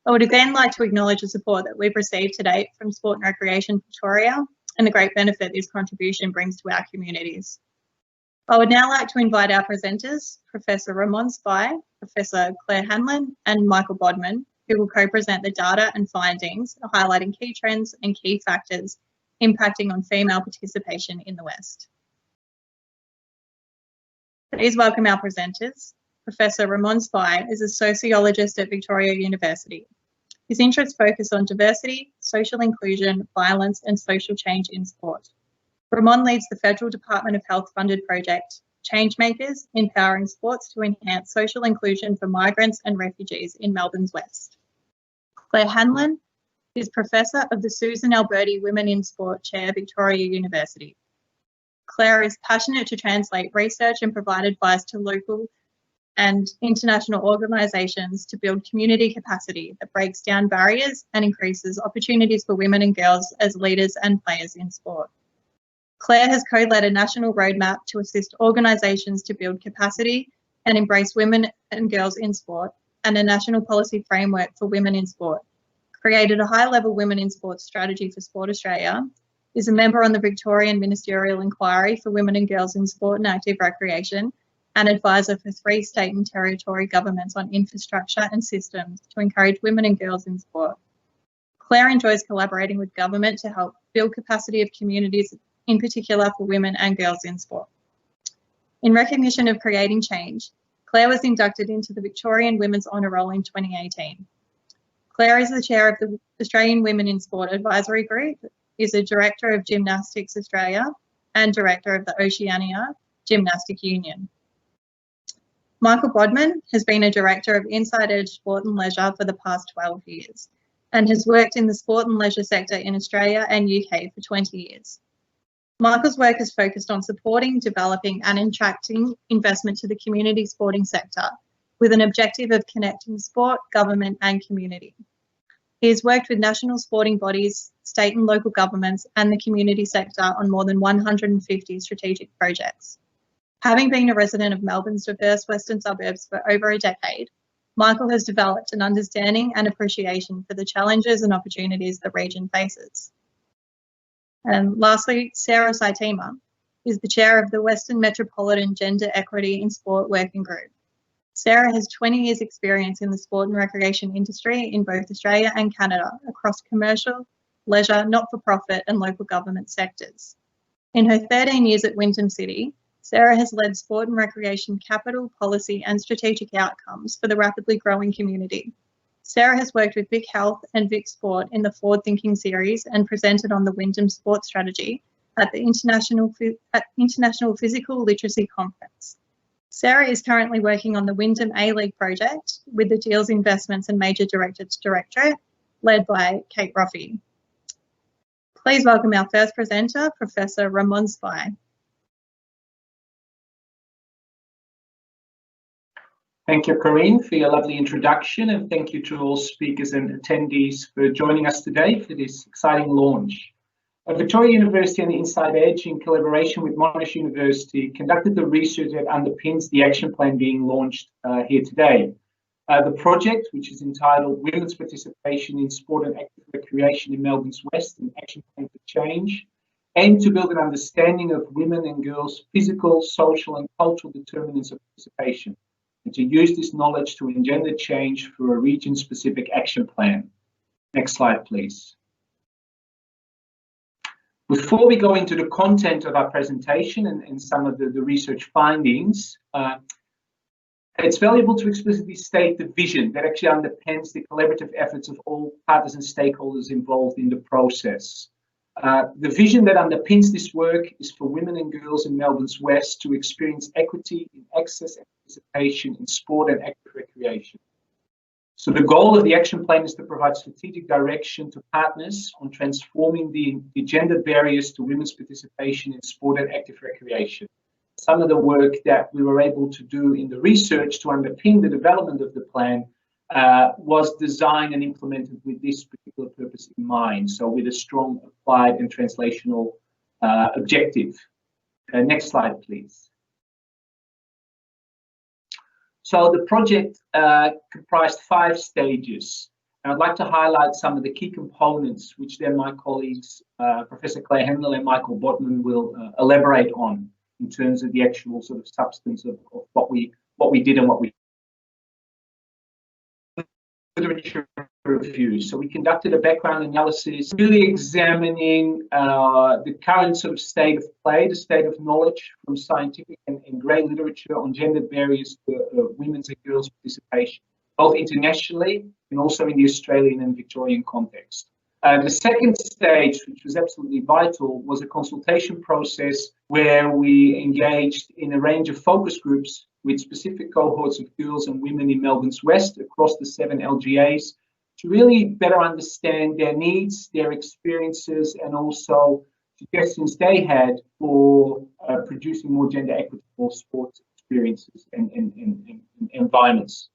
I would again like to acknowledge the support that we've received to date from Sport and Recreation Victoria and the great benefit this contribution brings to our communities. I would now like to invite our presenters, Professor Ramon Spy, Professor Claire Hanlon and Michael Bodman, who will co-present the data and findings highlighting key trends and key factors impacting on female participation in the West. Please welcome our presenters. Professor Ramon Spy is a sociologist at Victoria University. His interests focus on diversity, social inclusion, violence and social change in sport. Ramon leads the Federal Department of Health funded project, Changemakers, Empowering Sports to Enhance Social Inclusion for Migrants and Refugees in Melbourne's West. Claire Hanlon is Professor of the Susan Alberti Women in Sport Chair, Victoria University. Claire is passionate to translate research and provide advice to local and international organisations to build community capacity that breaks down barriers and increases opportunities for women and girls as leaders and players in sport. Claire has co-led a national roadmap to assist organisations to build capacity and embrace women and girls in sport, and a national policy framework for women in sport, created a high-level Women in Sport strategy for Sport Australia, is a member on the Victorian Ministerial Inquiry for Women and Girls in Sport and Active Recreation, and advisor for 3 state and territory governments on infrastructure and systems to encourage women and girls in sport. Claire enjoys collaborating with government to help build capacity of communities, in particular for women and girls in sport. In recognition of creating change, Claire was inducted into the Victorian Women's Honour Roll in 2018. Claire is the chair of the Australian Women in Sport Advisory Group, is a director of Gymnastics Australia and director of the Oceania Gymnastic Union. Michael Bodman has been a director of Inside Edge Sport and Leisure for the past 12 years and has worked in the sport and leisure sector in Australia and UK for 20 years. Michael's work is focused on supporting, developing and attracting investment to the community sporting sector with an objective of connecting sport, government and community. He has worked with national sporting bodies, state and local governments and the community sector on more than 150 strategic projects. Having been a resident of Melbourne's diverse western suburbs for over a decade, Michael has developed an understanding and appreciation for the challenges and opportunities the region faces. And lastly, Sarah Saitima is the chair of the Western Metropolitan Gender Equity in Sport Working Group. Sarah has 20 years experience in the sport and recreation industry in both Australia and Canada across commercial, leisure, not-for-profit and local government sectors. In her 13 years at Wyndham City, Sarah has led sport and recreation capital, policy and strategic outcomes for the rapidly growing community. Sarah has worked with Vic Health and Vic Sport in the Forward Thinking series and presented on the Wyndham Sport Strategy at the International Physical Literacy Conference. Sarah is currently working on the Wyndham A-League project with the Deals Investments and Major Directorates Directorate, led by Kate Roffey. Please welcome our first presenter, Professor Ramon Spy. Thank you, Corinne, for your lovely introduction, and thank you to all speakers and attendees for joining us today for this exciting launch. Victoria University and the Inside Edge, in collaboration with Monash University, conducted the research that underpins the action plan being launched here today. The project, which is entitled Women's Participation in Sport and Active Recreation in Melbourne's West, an Action Plan for Change, aimed to build an understanding of women and girls' physical, social and cultural determinants of participation, and to use this knowledge to engender change for a region-specific action plan. Next slide, please. Before we go into the content of our presentation and some of the research findings, it's valuable to explicitly state the vision that actually underpins the collaborative efforts of all partners and stakeholders involved in the process. The vision that underpins this work is for women and girls in Melbourne's West to experience equity in access and participation in sport and active recreation. So the goal of the action plan is to provide strategic direction to partners on transforming the gender barriers to women's participation in sport and active recreation. Some of the work that we were able to do in the research to underpin the development of the plan was designed and implemented with this particular purpose in mind, so with a strong applied and translational objective. Next slide, please. So the project comprised 5 stages. And I'd like to highlight some of the key components, which then my colleagues, Professor Claire Henlon and Michael Bodman, will elaborate on in terms of the actual sort of substance of what we did and what we review. So we conducted a background analysis, really examining the current sort of state of play, the state of knowledge from scientific and grey literature on gender barriers to women's and girls' participation, both internationally and also in the Australian and Victorian context. The second stage, which was absolutely vital, was a consultation process where we engaged in a range of focus groups with specific cohorts of girls and women in Melbourne's West across the 7 LGAs to really better understand their needs, their experiences, and also suggestions they had for producing more gender equitable sports experiences and environments.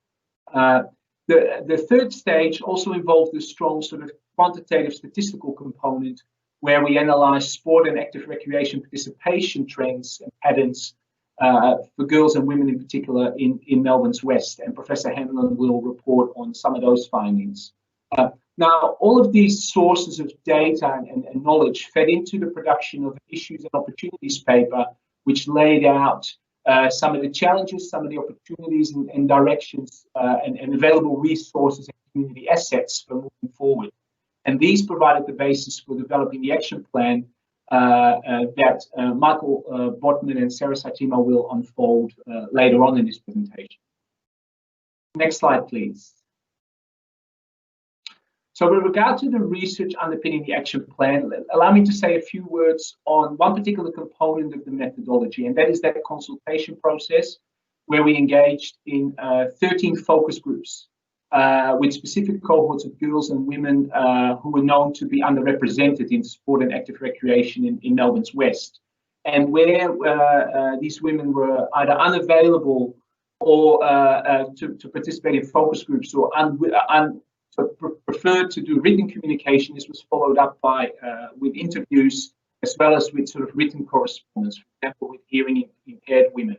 The third stage also involved a strong sort of quantitative statistical component where we analysed sport and active recreation participation trends and patterns for girls and women in particular in Melbourne's West, and Professor Henlon will report on some of those findings. Now, all of these sources of data and knowledge fed into the production of issues and opportunities paper, which laid out some of the challenges, some of the opportunities and directions and available resources and community assets for moving forward. And these provided the basis for developing the action plan that Michael Botman and Sarah Satima will unfold later on in this presentation. Next slide, please. So with regard to the research underpinning the action plan, allow me to say a few words on one particular component of the methodology, and that is that consultation process where we engaged in 13 focus groups with specific cohorts of girls and women who were known to be underrepresented in sport and active recreation in Melbourne's West, and where these women were either unavailable or to participate in focus groups or preferred to do written communication. This was followed up by with interviews as well as with sort of written correspondence, for example, with hearing impaired women.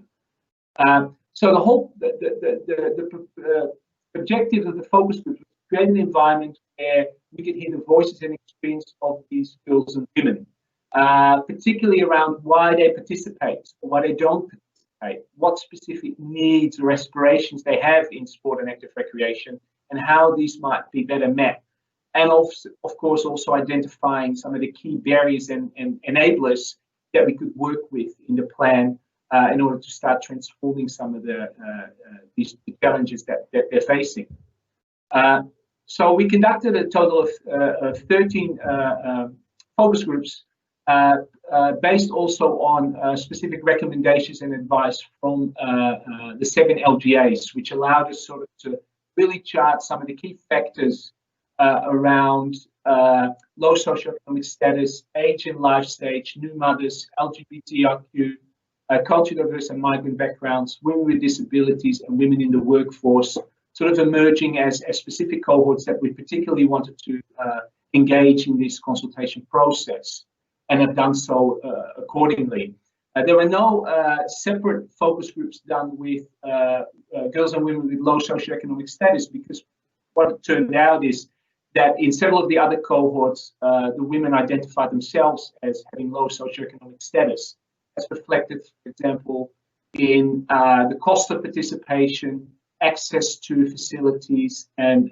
So the whole the objective of the focus group was to create an environment where we could hear the voices and experience of these girls and women, particularly around why they participate or why they don't participate, what specific needs or aspirations they have in sport and active recreation, and how these might be better met. And of course, also identifying some of the key barriers and enablers that we could work with in the plan in order to start transforming some of these challenges that they're facing. So we conducted a total of 13 focus groups based also on specific recommendations and advice from the 7 LGAs, which allowed us sort of to really chart some of the key factors around low socioeconomic status, age and life stage, new mothers, LGBTIQ, culturally diverse and migrant backgrounds, women with disabilities, and women in the workforce, sort of emerging as specific cohorts that we particularly wanted to engage in this consultation process, and have done so accordingly. There were no separate focus groups done with girls and women with low socioeconomic status, because what it turned out is that in several of the other cohorts, the women identified themselves as having low socioeconomic status, as reflected, for example, in the cost of participation, access to facilities, and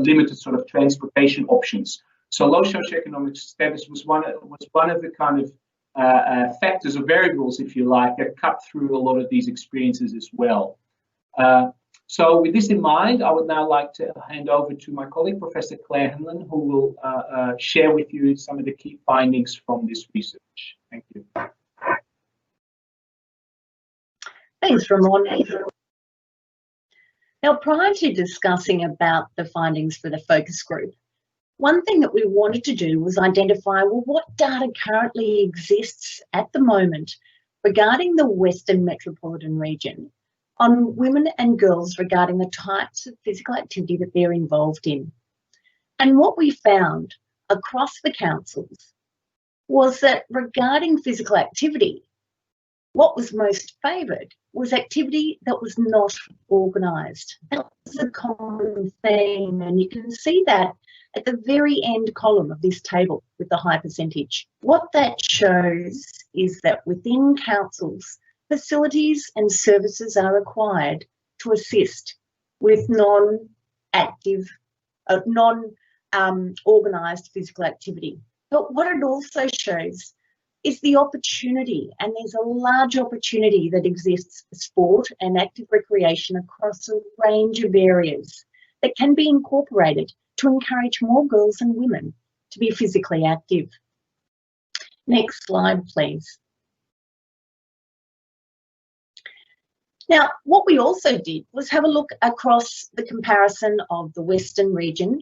limited sort of transportation options. So low socioeconomic status was one of the kind of factors or variables, if you like, that cut through a lot of these experiences as well. So with this in mind, I would now like to hand over to my colleague, Professor Claire Henlon, who will share with you some of the key findings from this research. Thank you. Thanks, Ramon. Now, prior to discussing about the findings for the focus group, one thing that we wanted to do was identify, well, what data currently exists at the moment regarding the Western Metropolitan region on women and girls regarding the types of physical activity that they're involved in. And what we found across the councils was that regarding physical activity, what was most favoured was activity that was not organised. That was a common theme, and you can see that at the very end column of this table with the high percentage. What that shows is that within councils, facilities and services are required to assist with non-active, non-organised physical activity. But what it also shows is the opportunity, and there's a large opportunity that exists for sport and active recreation across a range of areas that can be incorporated to encourage more girls and women to be physically active. Next slide, please. Now, what we also did was have a look across the comparison of the Western region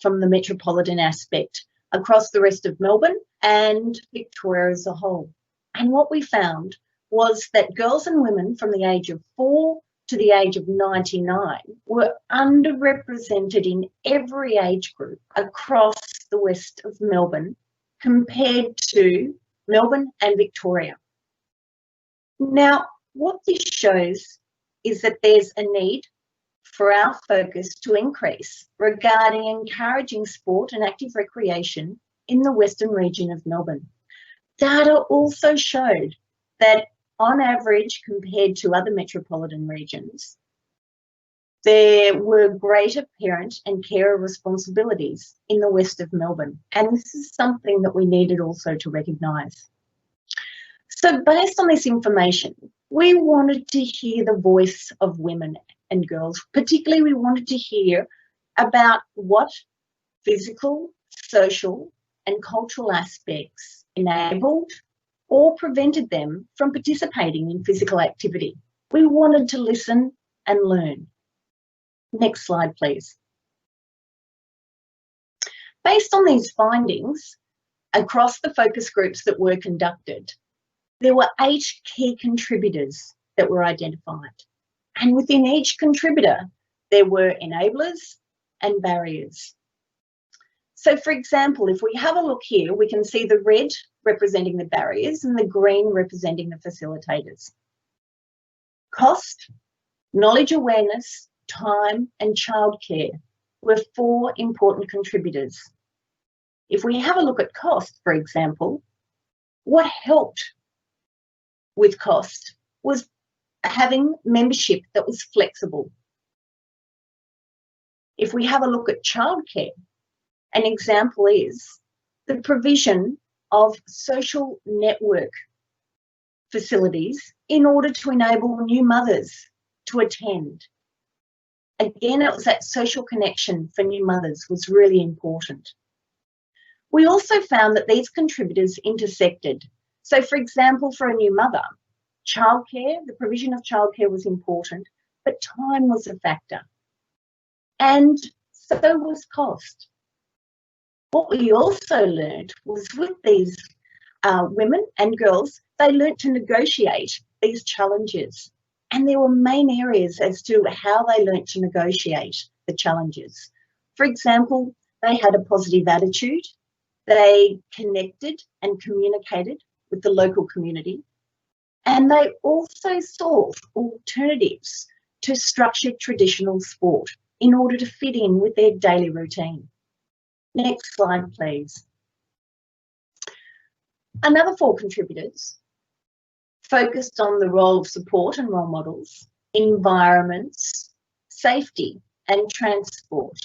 from the metropolitan aspect across the rest of Melbourne and Victoria as a whole. And what we found was that girls and women from the age of 4 to the age of 99 were underrepresented in every age group across the west of Melbourne compared to Melbourne and Victoria. Now, what this shows is that there's a need for our focus to increase regarding encouraging sport and active recreation in the Western region of Melbourne. Data also showed that on average, compared to other metropolitan regions, there were greater parent and carer responsibilities in the west of Melbourne. And this is something that we needed also to recognise. So based on this information, we wanted to hear the voice of women and girls. Particularly, we wanted to hear about what physical, social and cultural aspects enabled or prevented them from participating in physical activity. We wanted to listen and learn. Next slide, please. Based on these findings, across the focus groups that were conducted, there were 8 key contributors that were identified. And within each contributor, there were enablers and barriers. So, for example, if we have a look here, we can see the red representing the barriers and the green representing the facilitators. Cost, knowledge awareness, time and childcare were 4 important contributors. If we have a look at cost, for example, what helped with cost was having membership that was flexible. If we have a look at childcare, an example is the provision of social network facilities in order to enable new mothers to attend. Again, it was that social connection for new mothers was really important. We also found that these contributors intersected. So, for example, for a new mother, childcare, the provision of childcare was important, but time was a factor. And so was cost. What we also learned was with these women and girls, they learnt to negotiate these challenges. And there were main areas as to how they learnt to negotiate the challenges. For example, they had a positive attitude, they connected and communicated with the local community, and they also sought alternatives to structured traditional sport in order to fit in with their daily routine. Next slide, please. Another 4 contributors focused on the role of support and role models, environments, safety and transport.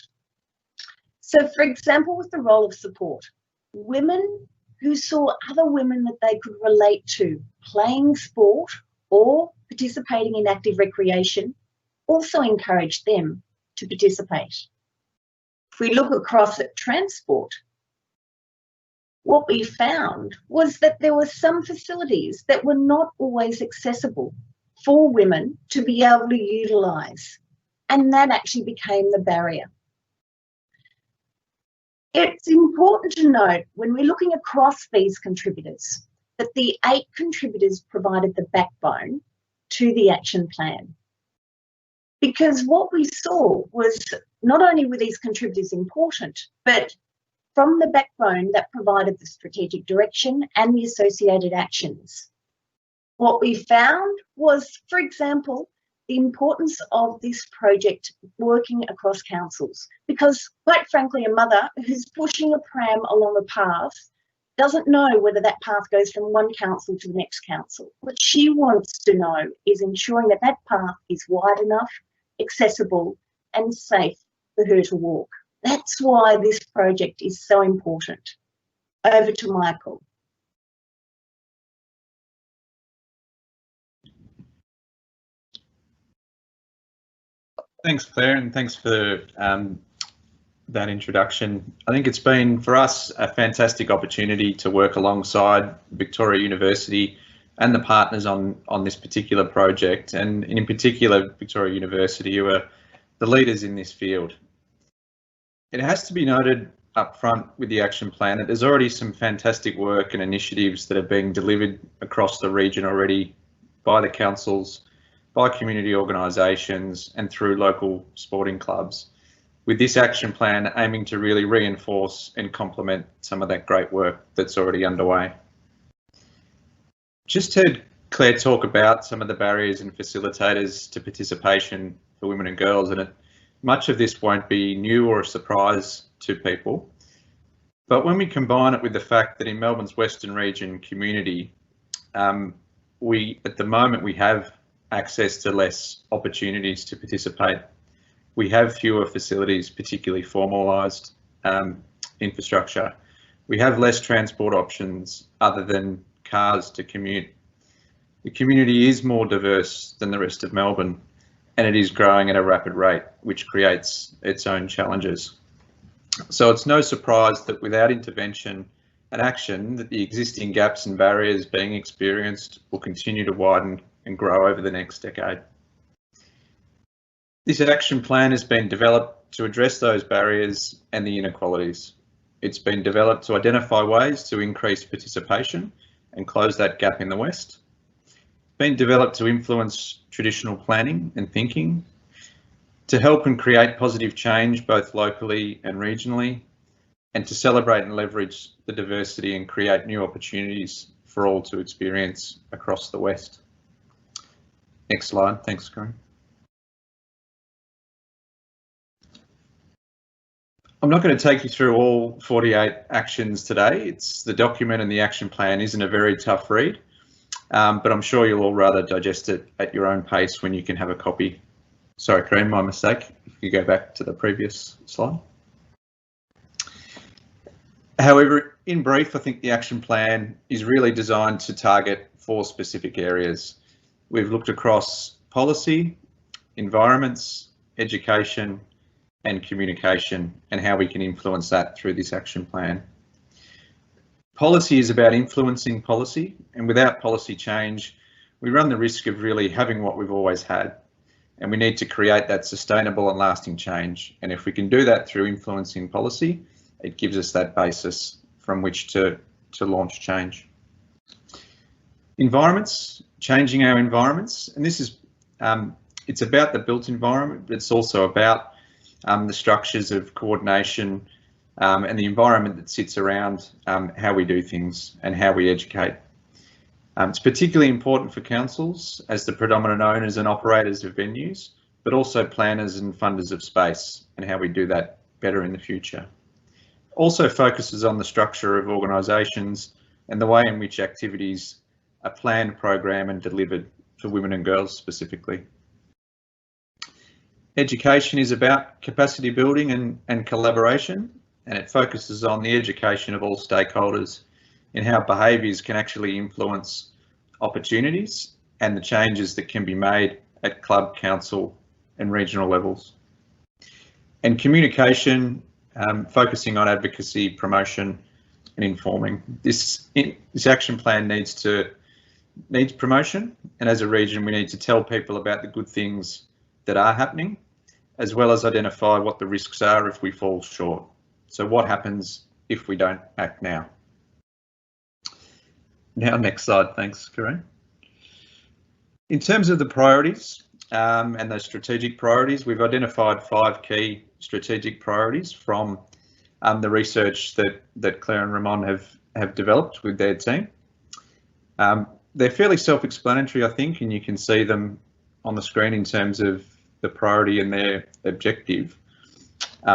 So, for example, with the role of support, women who saw other women that they could relate to playing sport or participating in active recreation also encouraged them to participate. If we look across at transport, what we found was that there were some facilities that were not always accessible for women to be able to utilise, and that actually became the barrier. It's important to note when we're looking across these contributors that the 8 contributors provided the backbone to the action plan. Because what we saw was not only were these contributors important, but from the backbone that provided the strategic direction and the associated actions, What we found was, for example, the importance of this project working across councils, because quite frankly, a mother who's pushing a pram along a path doesn't know whether that path goes from one council to the next council. What she wants to know is ensuring that that path is wide enough, accessible and safe for her to walk. That's why this project is so important. Over to Michael. Thanks, Claire, and thanks for that introduction. I think it's been for us a fantastic opportunity to work alongside Victoria University and the partners on this particular project, and in particular Victoria University, who are the leaders in this field. It has to be noted up front with the action plan that there's already some fantastic work and initiatives that are being delivered across the region already by the councils, by community organisations and through local sporting clubs, with this action plan aiming to really reinforce and complement some of that great work that's already underway. Just heard Claire talk about some of the barriers and facilitators to participation for women and girls, and much of this won't be new or a surprise to people. But when we combine it with the fact that in Melbourne's Western region community, at the moment we have access to less opportunities to participate. We have fewer facilities, particularly formalised infrastructure. We have less transport options other than cars to commute. The community is more diverse than the rest of Melbourne, and it is growing at a rapid rate, which creates its own challenges. So it's no surprise that without intervention and action, that the existing gaps and barriers being experienced will continue to widen and grow over the next decade. This action plan has been developed to address those barriers and the inequalities. It's been developed to identify ways to increase participation and close that gap in the West. It's been developed to influence traditional planning and thinking, to help and create positive change both locally and regionally, and to celebrate and leverage the diversity and create new opportunities for all to experience across the West. Next slide, thanks, Corinne. I'm not going to take you through all 48 actions today. It's the document and the action plan isn't a very tough read, but I'm sure you'll all rather digest it at your own pace when you can have a copy. Sorry, Corinne, my mistake. If you go back to the previous slide. However, in brief, I think the action plan is really designed to target 4 specific areas. We've looked across policy, environments, education, and communication, and how we can influence that through this action plan. Policy is about influencing policy, and without policy change, we run the risk of really having what we've always had, and we need to create that sustainable and lasting change. And if we can do that through influencing policy, it gives us that basis from which to launch change. Environments, changing our environments, and this is it's about the built environment, but it's also about the structures of coordination and the environment that sits around how we do things and how we educate. It's particularly important for councils as the predominant owners and operators of venues, but also planners and funders of space, and how we do that better in the future. Also focuses on the structure of organisations and the way in which activities are planned, programmed and delivered for women and girls specifically. Education is about capacity building and collaboration, and it focuses on the education of all stakeholders in how behaviours can actually influence opportunities and the changes that can be made at club, council and regional levels. And communication, focusing on advocacy, promotion and informing. This action plan needs promotion, and as a region we need to tell people about the good things that are happening, as well as identify what the risks are if we fall short. So what happens if we don't act now? Now, next slide, thanks, Corinne. In terms of the priorities and those strategic priorities, we've identified 5 key strategic priorities from the research that Claire and Ramon have developed with their team. they're fairly self-explanatory, I think, and you can see them on the screen in terms of the priority and their objective.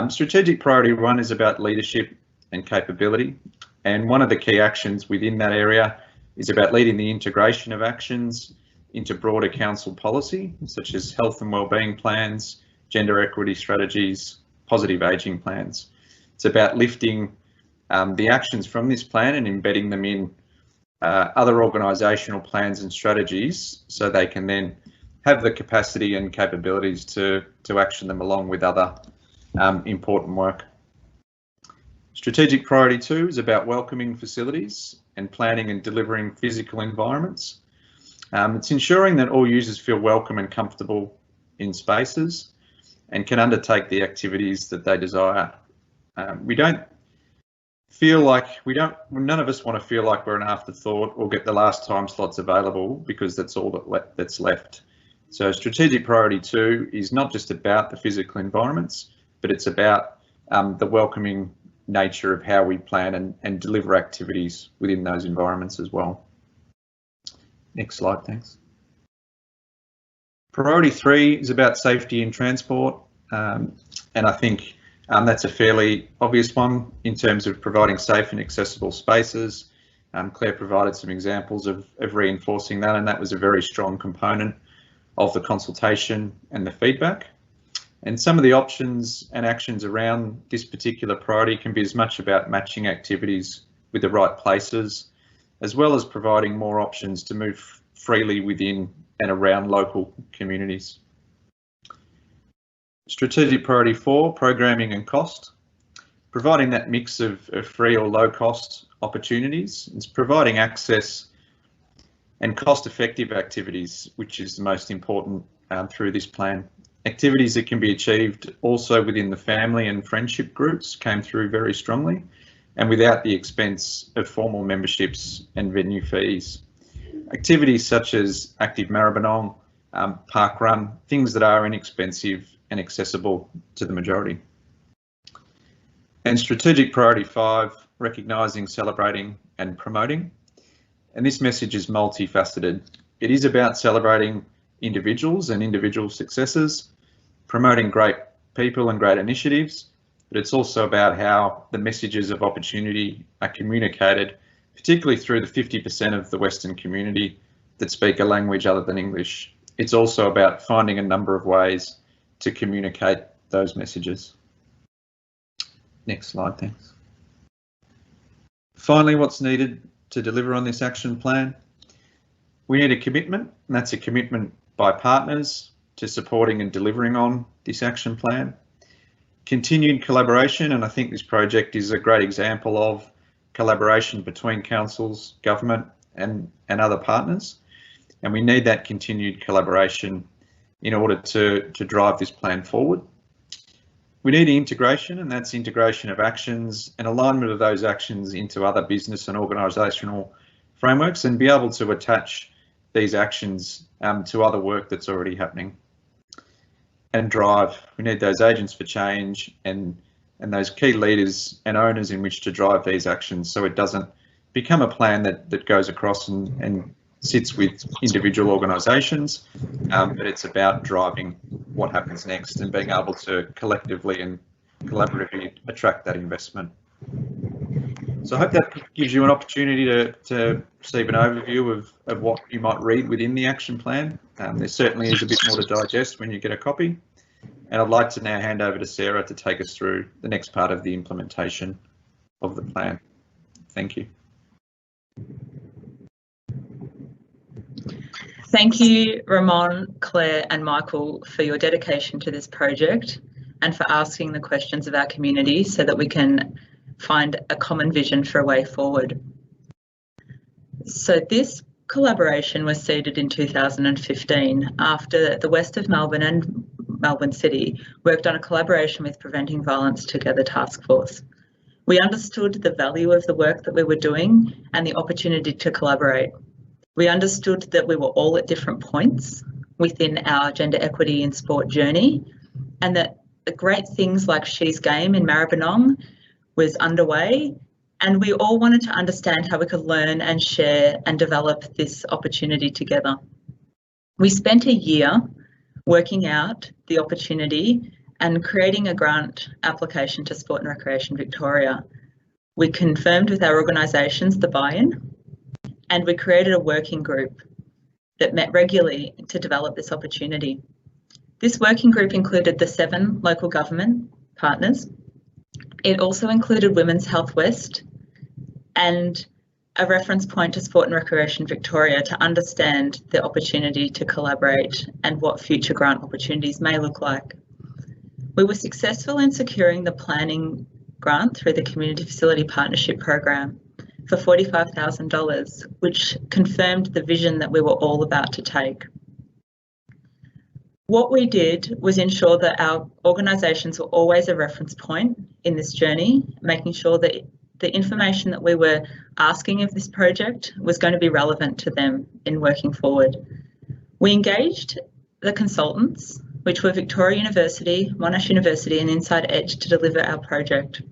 Strategic priority 1 is about leadership and capability, and one of the key actions within that area is about leading the integration of actions into broader council policy, such as health and wellbeing plans, gender equity strategies, positive ageing plans. It's about lifting the actions from this plan and embedding them in other organisational plans and strategies, so they can then have the capacity and capabilities to action them along with other important work. Strategic priority 2 is about welcoming facilities and planning and delivering physical environments. It's ensuring that all users feel welcome and comfortable in spaces and can undertake the activities that they desire. None of us want to feel like we're an afterthought or get the last time slots available, because that's all that's left. So strategic priority 2 is not just about the physical environments, but it's about the welcoming nature of how we plan and deliver activities within those environments as well. Next slide, thanks. Priority 3 is about safety in transport, and I think that's a fairly obvious one in terms of providing safe and accessible spaces. Claire provided some examples of reinforcing that, and that was a very strong component of the consultation and the feedback. And some of the options and actions around this particular priority can be as much about matching activities with the right places, as well as providing more options to move freely within and around local communities. Strategic priority 4, programming and cost. Providing that mix of free or low cost opportunities. It's providing access and cost-effective activities, which is the most important through this plan. Activities that can be achieved also within the family and friendship groups came through very strongly, and without the expense of formal memberships and venue fees. Activities such as active Maribyrnong, park run, things that are inexpensive and accessible to the majority. And strategic priority 5, recognising, celebrating and promoting. And this message is multifaceted. It is about celebrating individuals and individual successes, promoting great people and great initiatives, but it's also about how the messages of opportunity are communicated, particularly through the 50% of the Western community that speak a language other than English. It's also about finding a number of ways to communicate those messages. Next slide, thanks. Finally, what's needed to deliver on this action plan? We need a commitment, and that's a commitment by partners to supporting and delivering on this action plan. Continued collaboration, and I think this project is a great example of collaboration between councils, government and other partners. And we need that continued collaboration in order to drive this plan forward. We need integration, and that's integration of actions and alignment of those actions into other business and organisational frameworks, and be able to attach these actions to other work that's already happening. And drive, we need those agents for change and those key leaders and owners in which to drive these actions, so it doesn't become a plan that goes across and sits with individual organisations, but it's about driving what happens next and being able to collectively and collaboratively attract that investment. So I hope that gives you an opportunity to receive an overview of what you might read within the action plan. There certainly is a bit more to digest when you get a copy. And I'd like to now hand over to Sarah to take us through the next part of the implementation of the plan. Thank you. Thank you, Ramon, Claire and Michael, for your dedication to this project and for asking the questions of our community so that we can find a common vision for a way forward. So this collaboration was seeded in 2015 after the West of Melbourne and Melbourne City worked on a collaboration with Preventing Violence Together Task Force. We understood the value of the work that we were doing and the opportunity to collaborate. We understood that we were all at different points within our gender equity in sport journey, and that the great things like She's Game in Maribyrnong was underway, And we all wanted to understand how we could learn and share and develop this opportunity together. We spent a year working out the opportunity and creating a grant application to Sport and Recreation Victoria. We confirmed with our organisations the buy-in, and we created a working group that met regularly to develop this opportunity. This working group included the 7 local government partners. It also included Women's Health West and a reference point to Sport and Recreation Victoria to understand the opportunity to collaborate and what future grant opportunities may look like. We were successful in securing the planning grant through the Community Facility Partnership Program for $45,000, which confirmed the vision that we were all about to take. What we did was ensure that our organisations were always a reference point in this journey, making sure that the information that we were asking of this project was going to be relevant to them in working forward. We engaged the consultants, which were Victoria University, Monash University and Inside Edge, to deliver our project.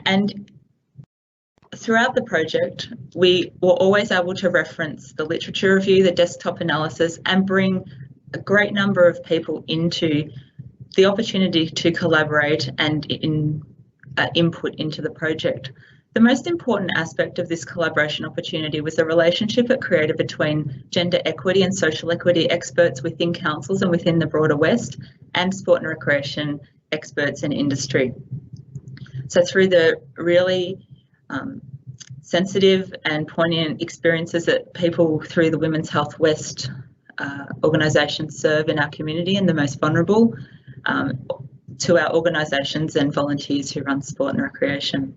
And throughout the project, we were always able to reference the literature review, the desktop analysis, and bring a great number of people into the opportunity to collaborate and input into the project. The most important aspect of this collaboration opportunity was the relationship it created between gender equity and social equity experts within councils and within the broader West, and sport and recreation experts in industry. So through the really sensitive and poignant experiences that people through the Women's Health West organisation serve in our community and the most vulnerable, to our organisations and volunteers who run sport and recreation.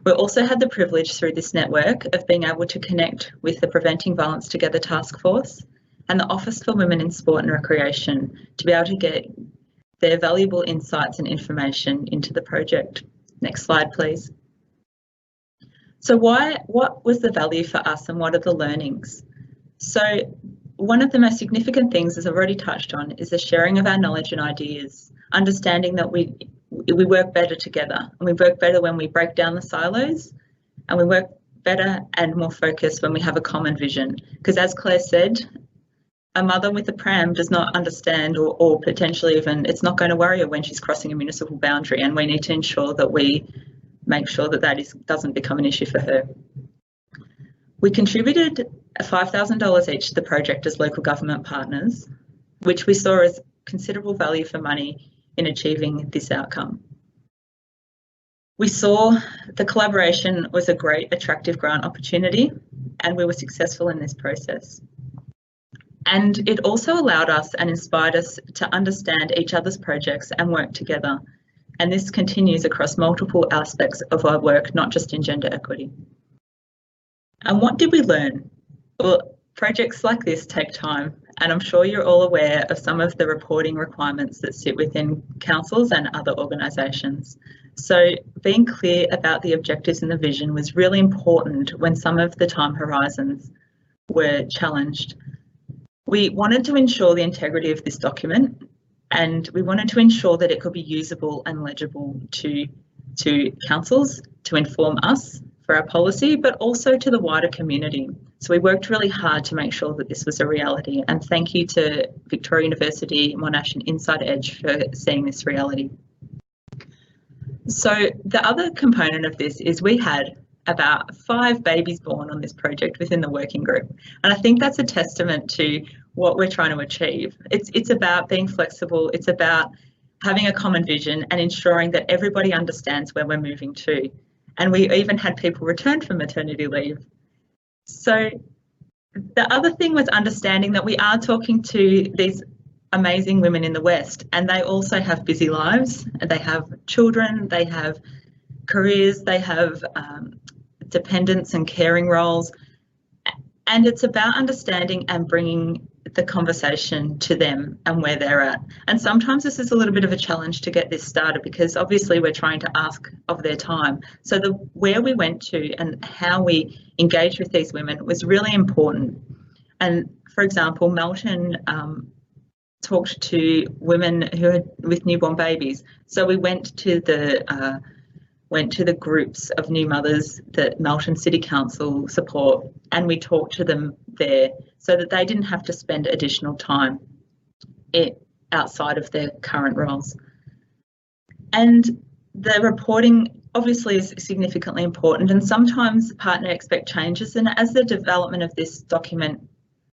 We also had the privilege through this network of being able to connect with the Preventing Violence Together Task Force and the Office for Women in Sport and Recreation to be able to get their valuable insights and information into the project. Next slide, please. So what was the value for us and what are the learnings? So one of the most significant things, as I've already touched on, is the sharing of our knowledge and ideas, understanding that we work better together, and we work better when we break down the silos, and we work better and more focused when we have a common vision. Because as Claire said, a mother with a pram does not understand or potentially even, it's not going to worry her when she's crossing a municipal boundary, and we need to ensure that we make sure that doesn't become an issue for her. We contributed $5,000 each to the project as local government partners, which we saw as considerable value for money in achieving this outcome. We saw the collaboration was a great attractive grant opportunity, and we were successful in this process. And it also allowed us and inspired us to understand each other's projects and work together. And this continues across multiple aspects of our work, not just in gender equity. And what did we learn? Well, projects like this take time, and I'm sure you're all aware of some of the reporting requirements that sit within councils and other organisations. So being clear about the objectives and the vision was really important when some of the time horizons were challenged. We wanted to ensure the integrity of this document, and we wanted to ensure that it could be usable and legible to councils to inform us for our policy, but also to the wider community. So we worked really hard to make sure that this was a reality, and thank you to Victoria University, Monash and Inside Edge for seeing this reality. So the other component of this is we had about 5 babies born on this project within the working group. And I think that's a testament to what we're trying to achieve. It's about being flexible, it's about having a common vision and ensuring that everybody understands where we're moving to. And we even had people return from maternity leave. So the other thing was understanding that we are talking to these amazing women in the West, and they also have busy lives. They have children, they have careers, they have dependents and caring roles. And it's about understanding and bringing the conversation to them and where they're at. And sometimes this is a little bit of a challenge to get this started, because obviously we're trying to ask of their time. So where we went to and how we engaged with these women was really important. And for example, Melton talked to women who had with newborn babies. So we went to the went to the groups of new mothers that Melton City Council support, and we talked to them there so that they didn't have to spend additional time outside of their current roles. And the reporting obviously is significantly important, and sometimes partner expect changes, and as the development of this document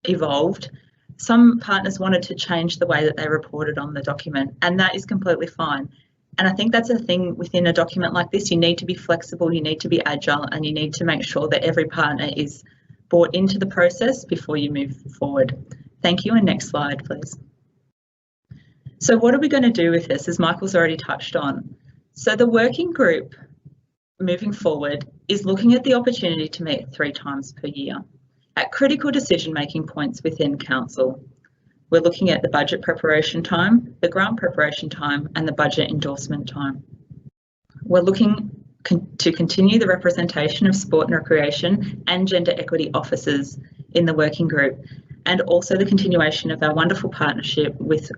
evolved, some partners wanted to change the way that they reported on the document, and that is completely fine. And I think that's a thing within a document like this. You need to be flexible, you need to be agile, and you need to make sure that every partner is brought into the process before you move forward. Thank you, and next slide, please. So what are we going to do with this, as Michael's already touched on? So the working group moving forward is looking at the opportunity to meet 3 times per year at critical decision-making points within council. We're looking at the budget preparation time, the grant preparation time, and the budget endorsement time. We're looking to continue the representation of sport and recreation and gender equity officers in the working group, and also the continuation of our wonderful partnership with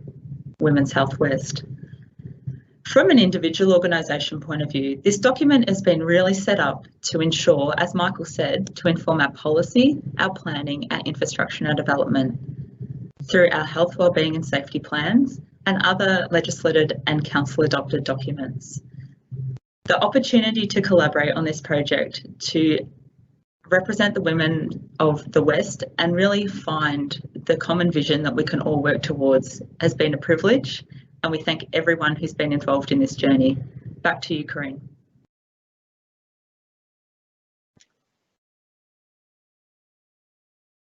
Women's Health West. From an individual organisation point of view, this document has been really set up to ensure, as Michael said, to inform our policy, our planning, our infrastructure and our development through our health, wellbeing and safety plans and other legislated and council adopted documents. The opportunity to collaborate on this project to represent the women of the West and really find the common vision that we can all work towards has been a privilege, and we thank everyone who's been involved in this journey. Back to you, Corinne.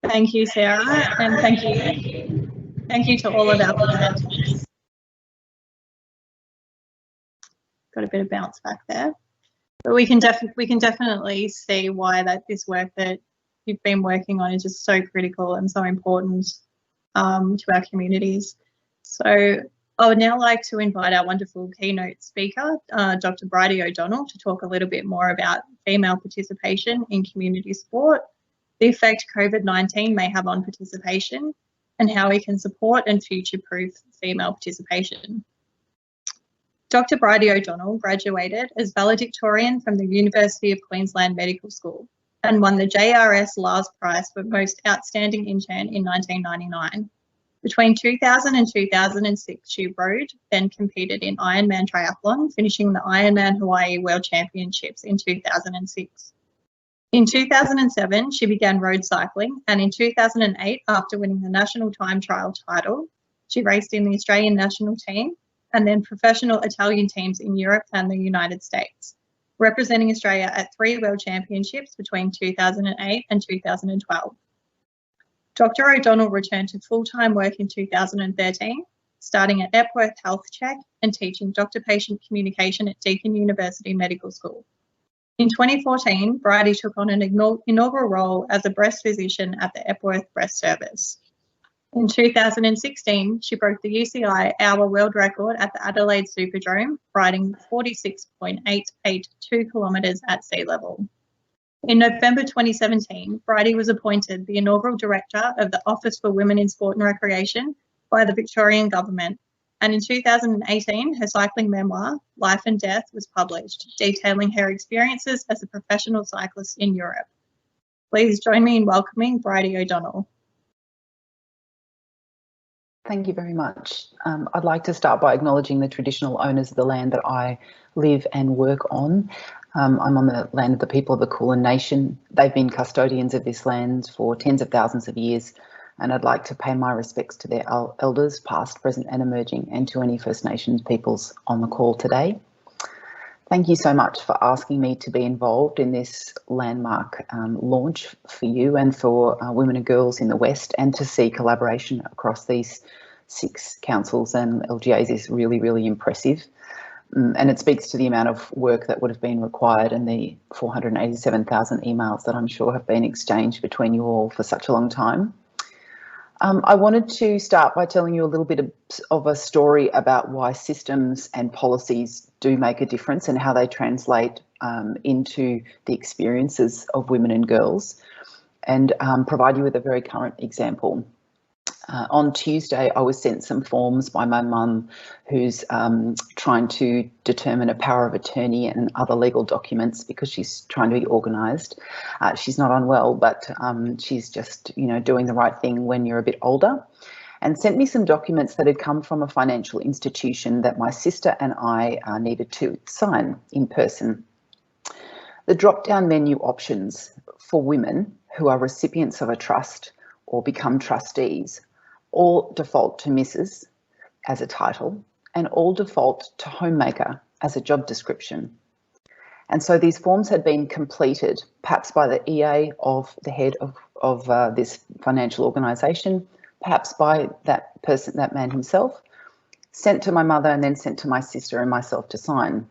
Thank you, Sarah, and thank you to all of our presenters. Got a bit of bounce back there, but we can definitely see why this work that you've been working on is just so critical and so important to our communities. So I would now like to invite our wonderful keynote speaker, Dr. Bridie O'Donnell, to talk a little bit more about female participation in community sport, the effect COVID-19 may have on participation, and how we can support and future-proof female participation. Dr. Bridie O'Donnell graduated as valedictorian from the University of Queensland Medical School and won the JRS Lars Prize for Most Outstanding Intern in 1999. Between 2000 and 2006, she rowed, then competed in Ironman triathlon, finishing the Ironman Hawaii World Championships in 2006. In 2007, she began road cycling, and in 2008, after winning the national time trial title, she raced in the Australian national team and then professional Italian teams in Europe and the United States, representing Australia at 3 World Championships between 2008 and 2012. Dr. O'Donnell returned to full-time work in 2013, starting at Epworth Health Check and teaching doctor-patient communication at Deakin University Medical School. In 2014, Bridie took on an inaugural role as a breast physician at the Epworth Breast Service. In 2016, she broke the UCI hour world record at the Adelaide Superdrome, riding 46.882 kilometres at sea level. In November 2017, Bridie was appointed the inaugural director of the Office for Women in Sport and Recreation by the Victorian Government, and in 2018, her cycling memoir, Life and Death, was published, detailing her experiences as a professional cyclist in Europe. Please join me in welcoming Bridie O'Donnell. Thank you very much. I'd like to start by acknowledging the traditional owners of the land that I live and work on. I'm on the land of the people of the Kulin Nation. They've been custodians of this land for tens of thousands of years, and I'd like to pay my respects to their elders, past, present and emerging, and to any First Nations peoples on the call today. Thank you so much for asking me to be involved in this landmark launch for you and for women and girls in the West, and to see collaboration across these 6 councils and LGAs is really, really impressive. And it speaks to the amount of work that would have been required and the 487,000 emails that I'm sure have been exchanged between you all for such a long time. I wanted to start by telling you a little bit of a story about why systems and policies do make a difference and how they translate into the experiences of women and girls, and provide you with a very current example. On Tuesday, I was sent some forms by my mum, who's trying to determine a power of attorney and other legal documents because she's trying to be organised. She's not unwell, but she's just, doing the right thing when you're a bit older, and sent me some documents that had come from a financial institution that my sister and I needed to sign in person. The drop-down menu options for women who are recipients of a trust or become trustees all default to Mrs. as a title, and all default to homemaker as a job description. And so these forms had been completed, perhaps by the EA of the head of this financial organisation, perhaps by that person, that man himself, sent to my mother and then sent to my sister and myself to sign.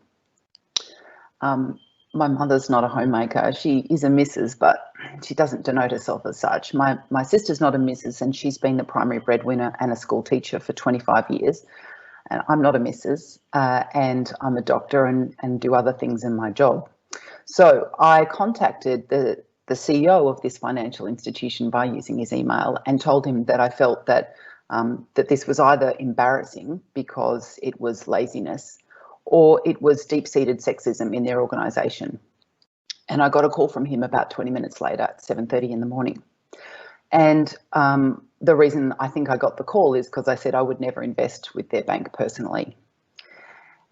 My mother's not a homemaker. She is a Mrs., but she doesn't denote herself as such. My sister's not a Mrs., and she's been the primary breadwinner and a school teacher for 25 years. And I'm not a Mrs., and I'm a doctor and do other things in my job. So I contacted the CEO of this financial institution by using his email and told him that I felt that that this was either embarrassing because it was laziness, or it was deep-seated sexism in their organisation. And I got a call from him about 20 minutes later at 7:30 in the morning. And the reason I think I got the call is because I said I would never invest with their bank personally.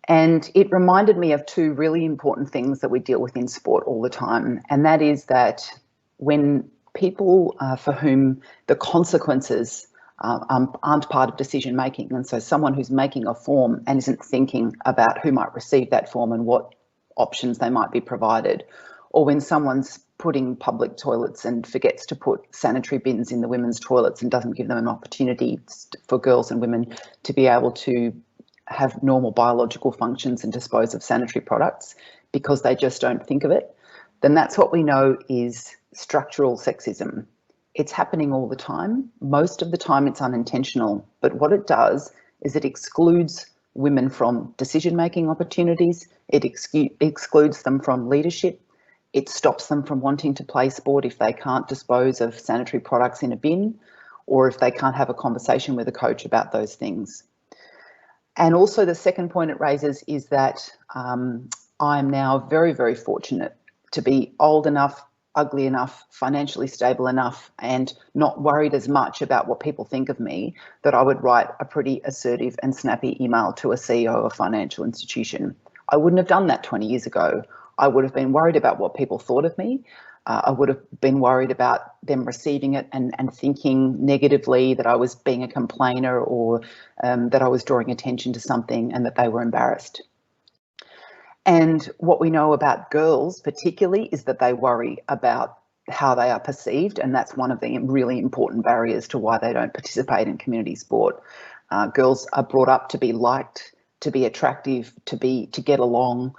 And it reminded me of two really important things that we deal with in sport all the time. And that is that when people for whom the consequences aren't part of decision making, and so someone who's making a form and isn't thinking about who might receive that form and what options they might be provided, or when someone's putting public toilets and forgets to put sanitary bins in the women's toilets and doesn't give them an opportunity for girls and women to be able to have normal biological functions and dispose of sanitary products because they just don't think of it, then that's what we know is structural sexism. It's happening all the time. Most of the time it's unintentional, but what it does is it excludes women from decision-making opportunities, it excludes them from leadership, it stops them from wanting to play sport if they can't dispose of sanitary products in a bin, or if they can't have a conversation with a coach about those things. And also the second point it raises is that I'm now very, very fortunate to be old enough, ugly enough, financially stable enough, and not worried as much about what people think of me that I would write a pretty assertive and snappy email to a CEO of a financial institution. I wouldn't have done that 20 years ago. I would have been worried about what people thought of me. I would have been worried about them receiving it and thinking negatively that I was being a complainer, or that I was drawing attention to something and that they were embarrassed. And what we know about girls particularly is that they worry about how they are perceived, and that's one of the really important barriers to why they don't participate in community sport. Girls are brought up to be liked, to be attractive, to get along,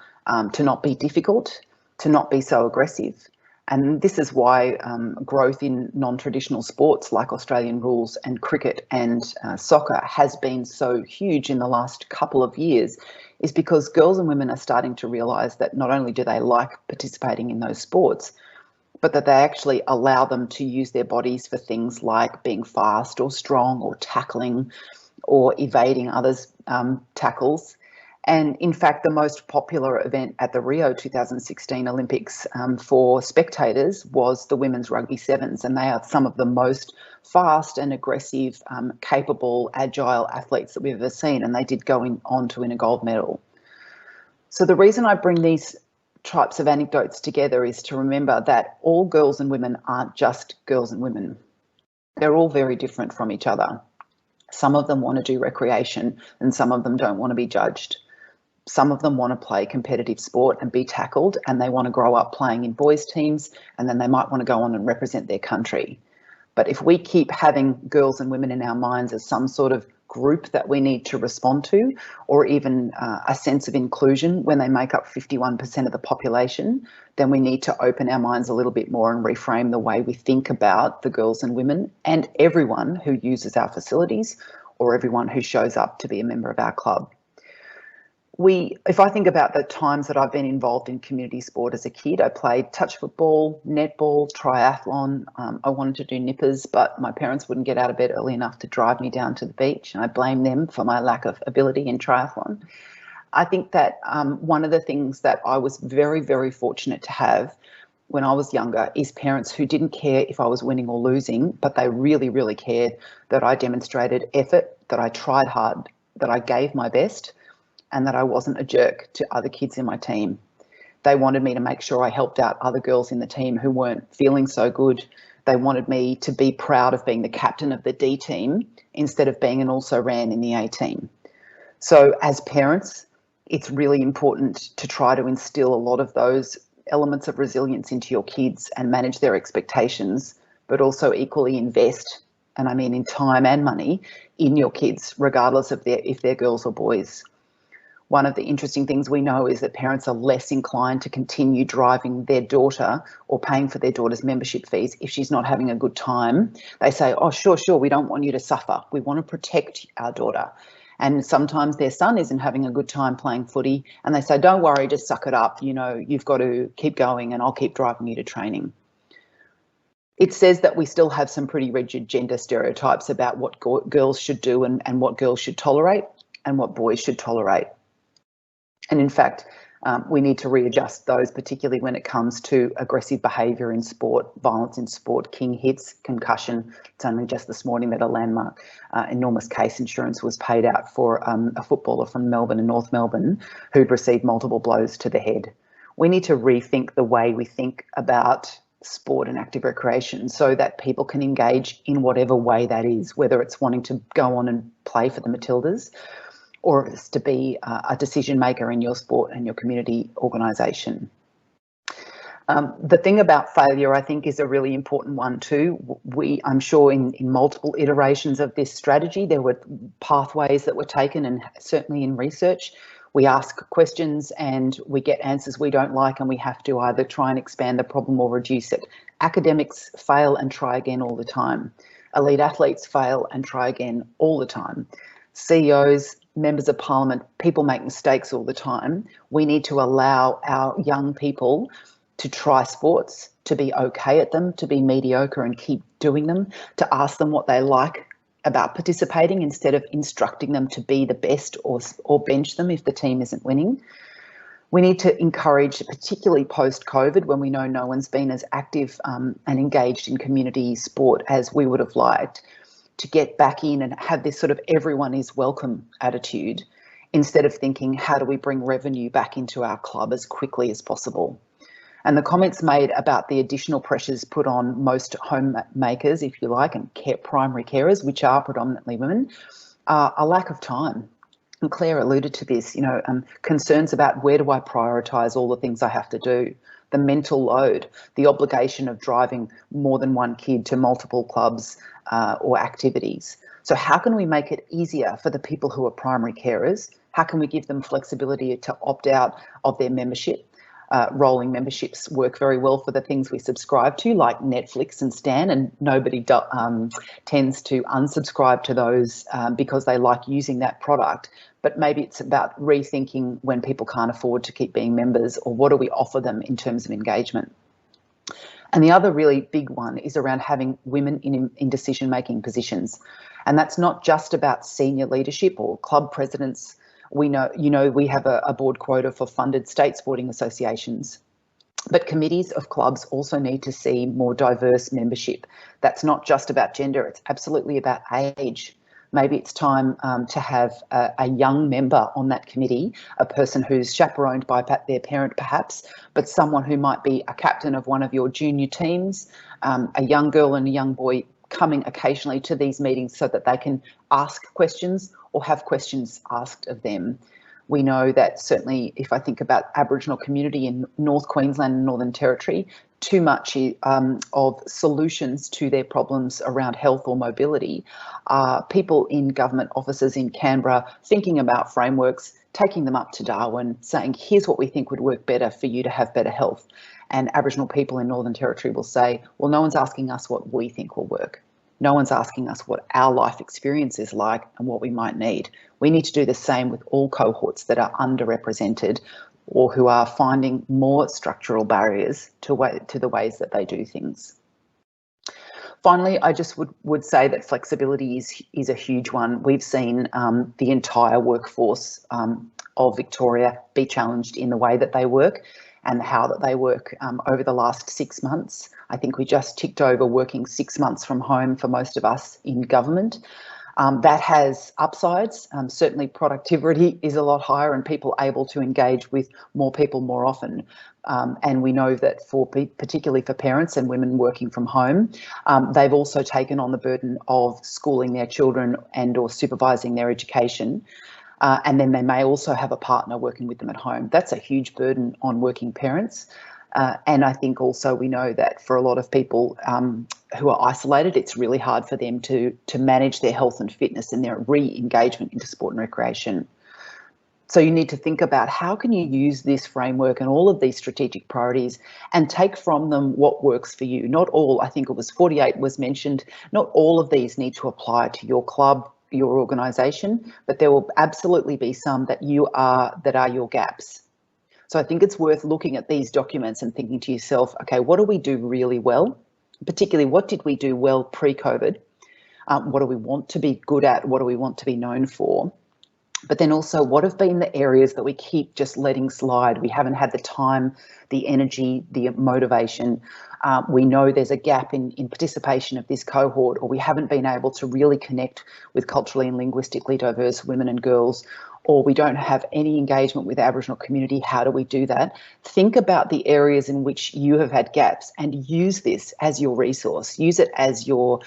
to not be difficult, to not be so aggressive. And this is why growth in non-traditional sports like Australian rules and cricket and soccer has been so huge in the last couple of years, is because girls and women are starting to realise that not only do they like participating in those sports, but that they actually allow them to use their bodies for things like being fast or strong or tackling or evading others' tackles. And in fact, the most popular event at the Rio 2016 Olympics for spectators was the women's rugby sevens, and they are some of the most fast and aggressive, capable, agile athletes that we've ever seen, and they did go on to win a gold medal. So the reason I bring these types of anecdotes together is to remember that all girls and women aren't just girls and women. They're all very different from each other. Some of them want to do recreation and some of them don't want to be judged. Some of them want to play competitive sport and be tackled, and they want to grow up playing in boys' teams, and then they might want to go on and represent their country. But if we keep having girls and women in our minds as some sort of group that we need to respond to, or even a sense of inclusion when they make up 51% of the population, then we need to open our minds a little bit more and reframe the way we think about the girls and women and everyone who uses our facilities or everyone who shows up to be a member of our club. if I think about the times that I've been involved in community sport as a kid, I played touch football, netball, triathlon. I wanted to do nippers, but my parents wouldn't get out of bed early enough to drive me down to the beach, and I blame them for my lack of ability in triathlon. I think that one of the things that I was very, very fortunate to have when I was younger is parents who didn't care if I was winning or losing, but they really, really cared that I demonstrated effort, that I tried hard, that I gave my best, and that I wasn't a jerk to other kids in my team. They wanted me to make sure I helped out other girls in the team who weren't feeling so good. They wanted me to be proud of being the captain of the D team instead of being an also-ran in the A team. So as parents, it's really important to try to instill a lot of those elements of resilience into your kids and manage their expectations, but also equally invest, and I mean in time and money, in your kids, regardless of if they're girls or boys. One of the interesting things we know is that parents are less inclined to continue driving their daughter or paying for their daughter's membership fees if she's not having a good time. They say, oh, sure, we don't want you to suffer. We want to protect our daughter. And sometimes their son isn't having a good time playing footy and they say, don't worry, just suck it up. You know, you've got to keep going and I'll keep driving you to training. It says that we still have some pretty rigid gender stereotypes about what girls should do and what girls should tolerate and what boys should tolerate. And in fact, we need to readjust those, particularly when it comes to aggressive behaviour in sport, violence in sport, king hits, concussion. It's only just this morning that a landmark enormous case insurance was paid out for a footballer from Melbourne and North Melbourne who'd received multiple blows to the head. We need to rethink the way we think about sport and active recreation so that people can engage in whatever way that is, whether it's wanting to go on and play for the Matildas, or it's to be a decision maker in your sport and your community organisation. The thing about failure, I think, is a really important one too. I'm sure in multiple iterations of this strategy, there were pathways that were taken, and certainly in research, we ask questions and we get answers we don't like, and we have to either try and expand the problem or reduce it. Academics fail and try again all the time. Elite athletes fail and try again all the time. CEOs, members of parliament, people make mistakes all the time. We need to allow our young people to try sports, to be okay at them, to be mediocre and keep doing them, to ask them what they like about participating instead of instructing them to be the best or bench them if the team isn't winning. We need to encourage, particularly post-COVID, when we know no one's been as active and engaged in community sport as we would have liked, to get back in and have this sort of everyone is welcome attitude instead of thinking, how do we bring revenue back into our club as quickly as possible? And the comments made about the additional pressures put on most homemakers, if you like, and primary carers, which are predominantly women, are a lack of time. And Claire alluded to this, concerns about where do I prioritise all the things I have to do, the mental load, the obligation of driving more than one kid to multiple clubs or activities. So how can we make it easier for the people who are primary carers? How can we give them flexibility to opt out of their membership? Rolling memberships work very well for the things we subscribe to, like Netflix and Stan, and nobody tends to unsubscribe to those because they like using that product. But maybe it's about rethinking when people can't afford to keep being members, or what do we offer them in terms of engagement. And the other really big one is around having women in decision-making positions. And that's not just about senior leadership or club presidents. We know, we have a board quota for funded state sporting associations, but committees of clubs also need to see more diverse membership. That's not just about gender, it's absolutely about age. Maybe it's time to have a young member on that committee, a person who's chaperoned by their parent perhaps, but someone who might be a captain of one of your junior teams, a young girl and a young boy coming occasionally to these meetings so that they can ask questions or have questions asked of them. We know that certainly if I think about Aboriginal community in North Queensland and Northern Territory, too much of solutions to their problems around health or mobility are people in government offices in Canberra thinking about frameworks, taking them up to Darwin, saying, here's what we think would work better for you to have better health. And Aboriginal people in Northern Territory will say, well, no one's asking us what we think will work. No one's asking us what our life experience is like and what we might need. We need to do the same with all cohorts that are underrepresented or who are finding more structural barriers to the ways that they do things. Finally, I just would say that flexibility is a huge one. We've seen the entire workforce of Victoria be challenged in the way that they work and how that they work over the last 6 months. I think we just ticked over working 6 months from home for most of us in government. That has upsides. Certainly productivity is a lot higher and people able to engage with more people more often. And we know that particularly for parents and women working from home, they've also taken on the burden of schooling their children and or supervising their education. And then they may also have a partner working with them at home. That's a huge burden on working parents. And I think also we know that for a lot of people who are isolated, it's really hard for them to manage their health and fitness and their re-engagement into sport and recreation. So you need to think about how can you use this framework and all of these strategic priorities and take from them what works for you. Not all, I think it was 48 was mentioned, not all of these need to apply to your club, your organisation, but there will absolutely be some that are your gaps. So I think it's worth looking at these documents and thinking to yourself, okay, what do we do really well? Particularly, what did we do well pre-COVID? What do we want to be good at? What do we want to be known for? But then also, what have been the areas that we keep just letting slide? We haven't had the time, the energy, the motivation. We know there's a gap in participation of this cohort, or we haven't been able to really connect with culturally and linguistically diverse women and girls, or we don't have any engagement with the Aboriginal community. How do we do that? Think about the areas in which you have had gaps and use this as your resource. Use it as your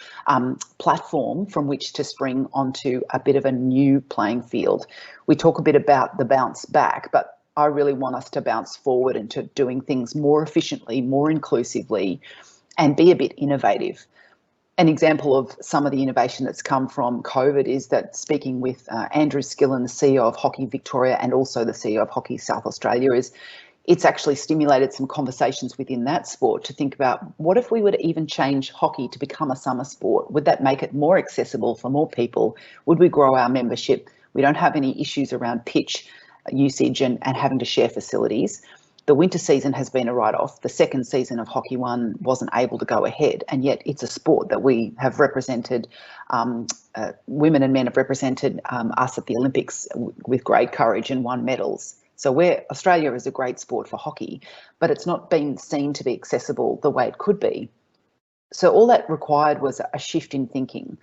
platform from which to spring onto a bit of a new playing field. We talk a bit about the bounce back, but I really want us to bounce forward into doing things more efficiently, more inclusively, and be a bit innovative. An example of some of the innovation that's come from COVID is that speaking with Andrew Skillen, the CEO of Hockey Victoria and also the CEO of Hockey South Australia, is it's actually stimulated some conversations within that sport to think about what if we were to even change hockey to become a summer sport? Would that make it more accessible for more people? Would we grow our membership? We don't have any issues around pitch usage and having to share facilities. The winter season has been a write-off. The second season of Hockey One wasn't able to go ahead, and yet it's a sport that we have represented. Women and men have represented us at the Olympics with great courage and won medals. So Australia is a great sport for hockey, but it's not been seen to be accessible the way it could be. So all that required was a shift in thinking.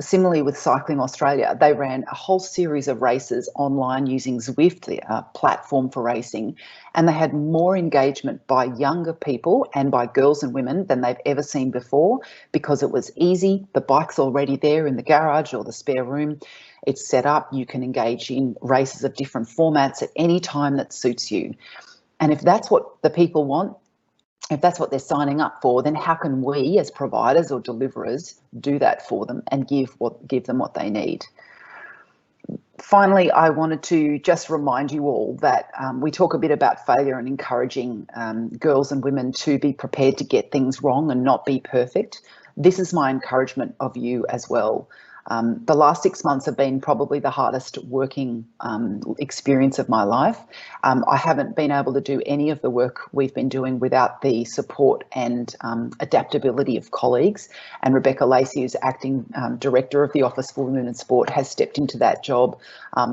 Similarly with Cycling Australia, they ran a whole series of races online using Zwift, the platform for racing, and they had more engagement by younger people and by girls and women than they've ever seen before because it was easy. The bike's already there in the garage or the spare room. It's set up. You can engage in races of different formats at any time that suits you. And if that's what the people want, if that's what they're signing up for, then how can we as providers or deliverers do that for them and give them what they need? Finally, I wanted to just remind you all that we talk a bit about failure and encouraging girls and women to be prepared to get things wrong and not be perfect. This is my encouragement of you as well. The last 6 months have been probably the hardest working experience of my life. I haven't been able to do any of the work we've been doing without the support and adaptability of colleagues. And Rebecca Lacey, who's acting director of the Office for Women in Sport, has stepped into that job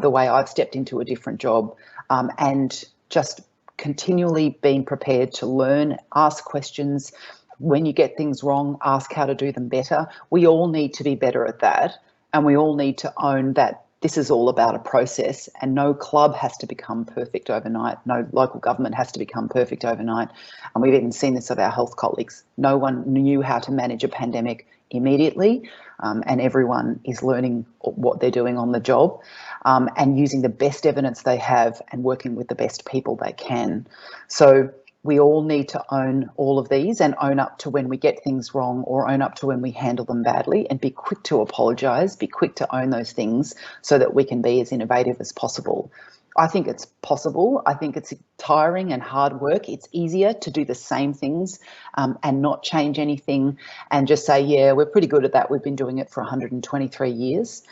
the way I've stepped into a different job, and just continually being prepared to learn, ask questions. When you get things wrong, ask how to do them better. We all need to be better at that, and we all need to own that this is all about a process, and no club has to become perfect overnight. No local government has to become perfect overnight. And we've even seen this of our health colleagues. No one knew how to manage a pandemic immediately, and everyone is learning what they're doing on the job and using the best evidence they have and working with the best people they can. So we all need to own all of these and own up to when we get things wrong or own up to when we handle them badly, and be quick to apologise, be quick to own those things so that we can be as innovative as possible. I think it's possible. I think it's tiring and hard work. It's easier to do the same things and not change anything and just say, yeah, we're pretty good at that. We've been doing it for 123 years.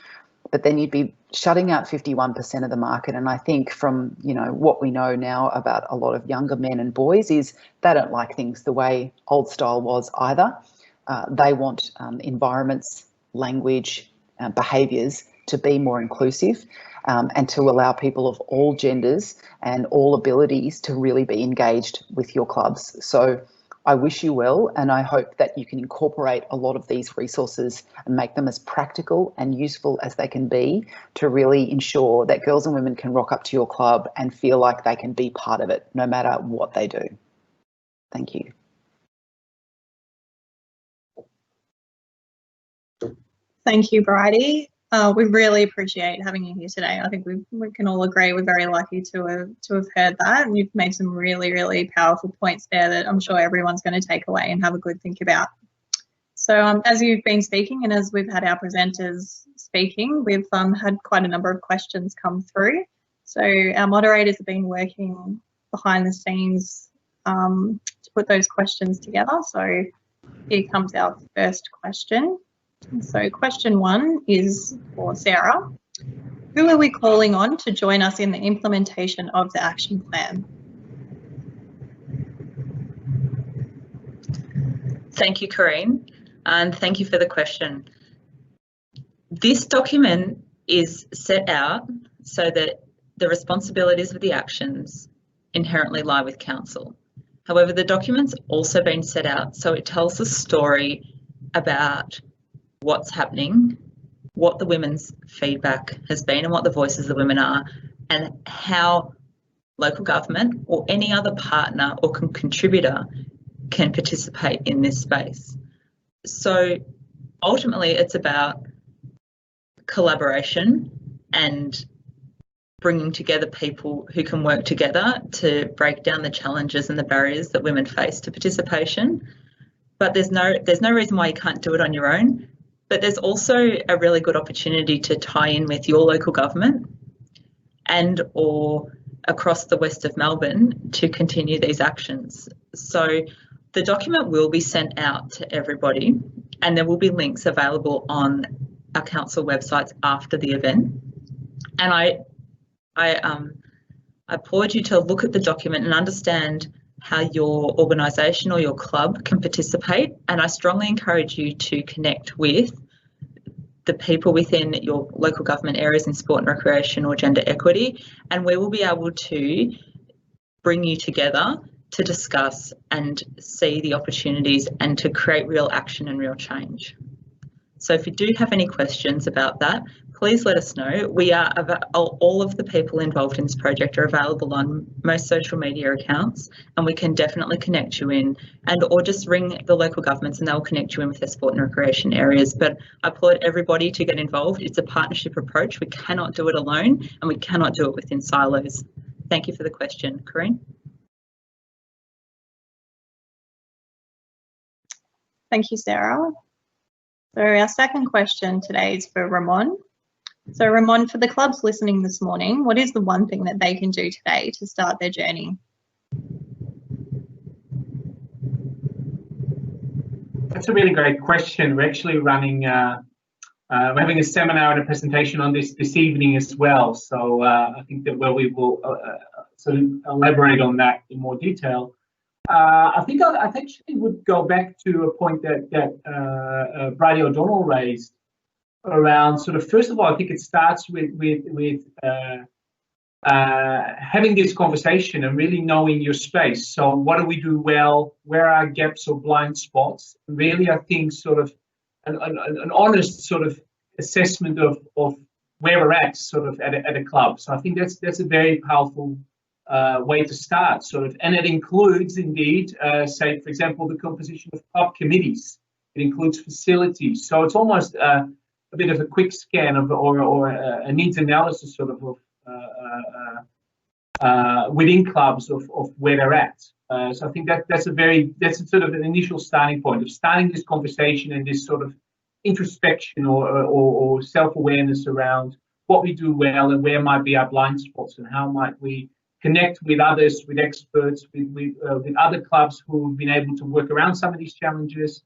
But then you'd be shutting out 51% of the market. And I think from, you know, what we know now about a lot of younger men and boys is they don't like things the way old style was either. They want environments, language, behaviours to be more inclusive and to allow people of all genders and all abilities to really be engaged with your clubs. So I wish you well, and I hope that you can incorporate a lot of these resources and make them as practical and useful as they can be to really ensure that girls and women can rock up to your club and feel like they can be part of it, no matter what they do. Thank you. Thank you, Bridie. We really appreciate having you here today. I think we can all agree we're very lucky to have heard that, and you've made some really, really powerful points there that I'm sure everyone's going to take away and have a good think about. So as you've been speaking and as we've had our presenters speaking, we've had quite a number of questions come through. So our moderators have been working behind the scenes to put those questions together. So here comes our first question. So question 1 is for Sarah. Who are we calling on to join us in the implementation of the action plan? Thank you, Corinne, and thank you for the question. This document is set out so that the responsibilities of the actions inherently lie with Council. However, the document's also been set out so it tells a story about what's happening, what the women's feedback has been and what the voices of the women are, and how local government or any other partner or contributor can participate in this space. So ultimately it's about collaboration and bringing together people who can work together to break down the challenges and the barriers that women face to participation. But there's no reason why you can't do it on your own. But there's also a really good opportunity to tie in with your local government and or across the west of Melbourne to continue these actions. So the document will be sent out to everybody and there will be links available on our council websites after the event. And I applaud you to look at the document and understand how your organisation or your club can participate, and I strongly encourage you to connect with the people within your local government areas in sport and recreation or gender equity, and we will be able to bring you together to discuss and see the opportunities and to create real action and real change. So if you do have any questions about that, please let us know. We are, all of the people involved in this project are available on most social media accounts, and we can definitely connect you in, and or just ring the local governments and they'll connect you in with their sport and recreation areas. But I applaud everybody to get involved. It's a partnership approach. We cannot do it alone and we cannot do it within silos. Thank you for the question, Corinne. Thank you, Sarah. So our second question today is for Ramon. So Ramon, for the clubs listening this morning, what is the one thing that they can do today to start their journey? That's a really great question. We're actually running, we're having a seminar and a presentation on this evening as well. So I think that where we will sort of elaborate on that in more detail. I think I actually would go back to a point that Bridie O'Donnell raised around sort of, first of all, I think it starts with having this conversation and really knowing your space. So what do we do well? Where are gaps or blind spots? Really, I think sort of an honest sort of assessment of where we're at sort of at a club. So I think that's a very powerful way to start sort of, and it includes indeed, say, for example, the composition of club committees. It includes facilities. So it's almost a bit of a quick scan of or a needs analysis sort of within clubs of where they're at. So I think that's a sort of an initial starting point of starting this conversation and this sort of introspection or self-awareness around what we do well and where might be our blind spots, and how might we connect with others, with experts, with other clubs who've been able to work around some of these challenges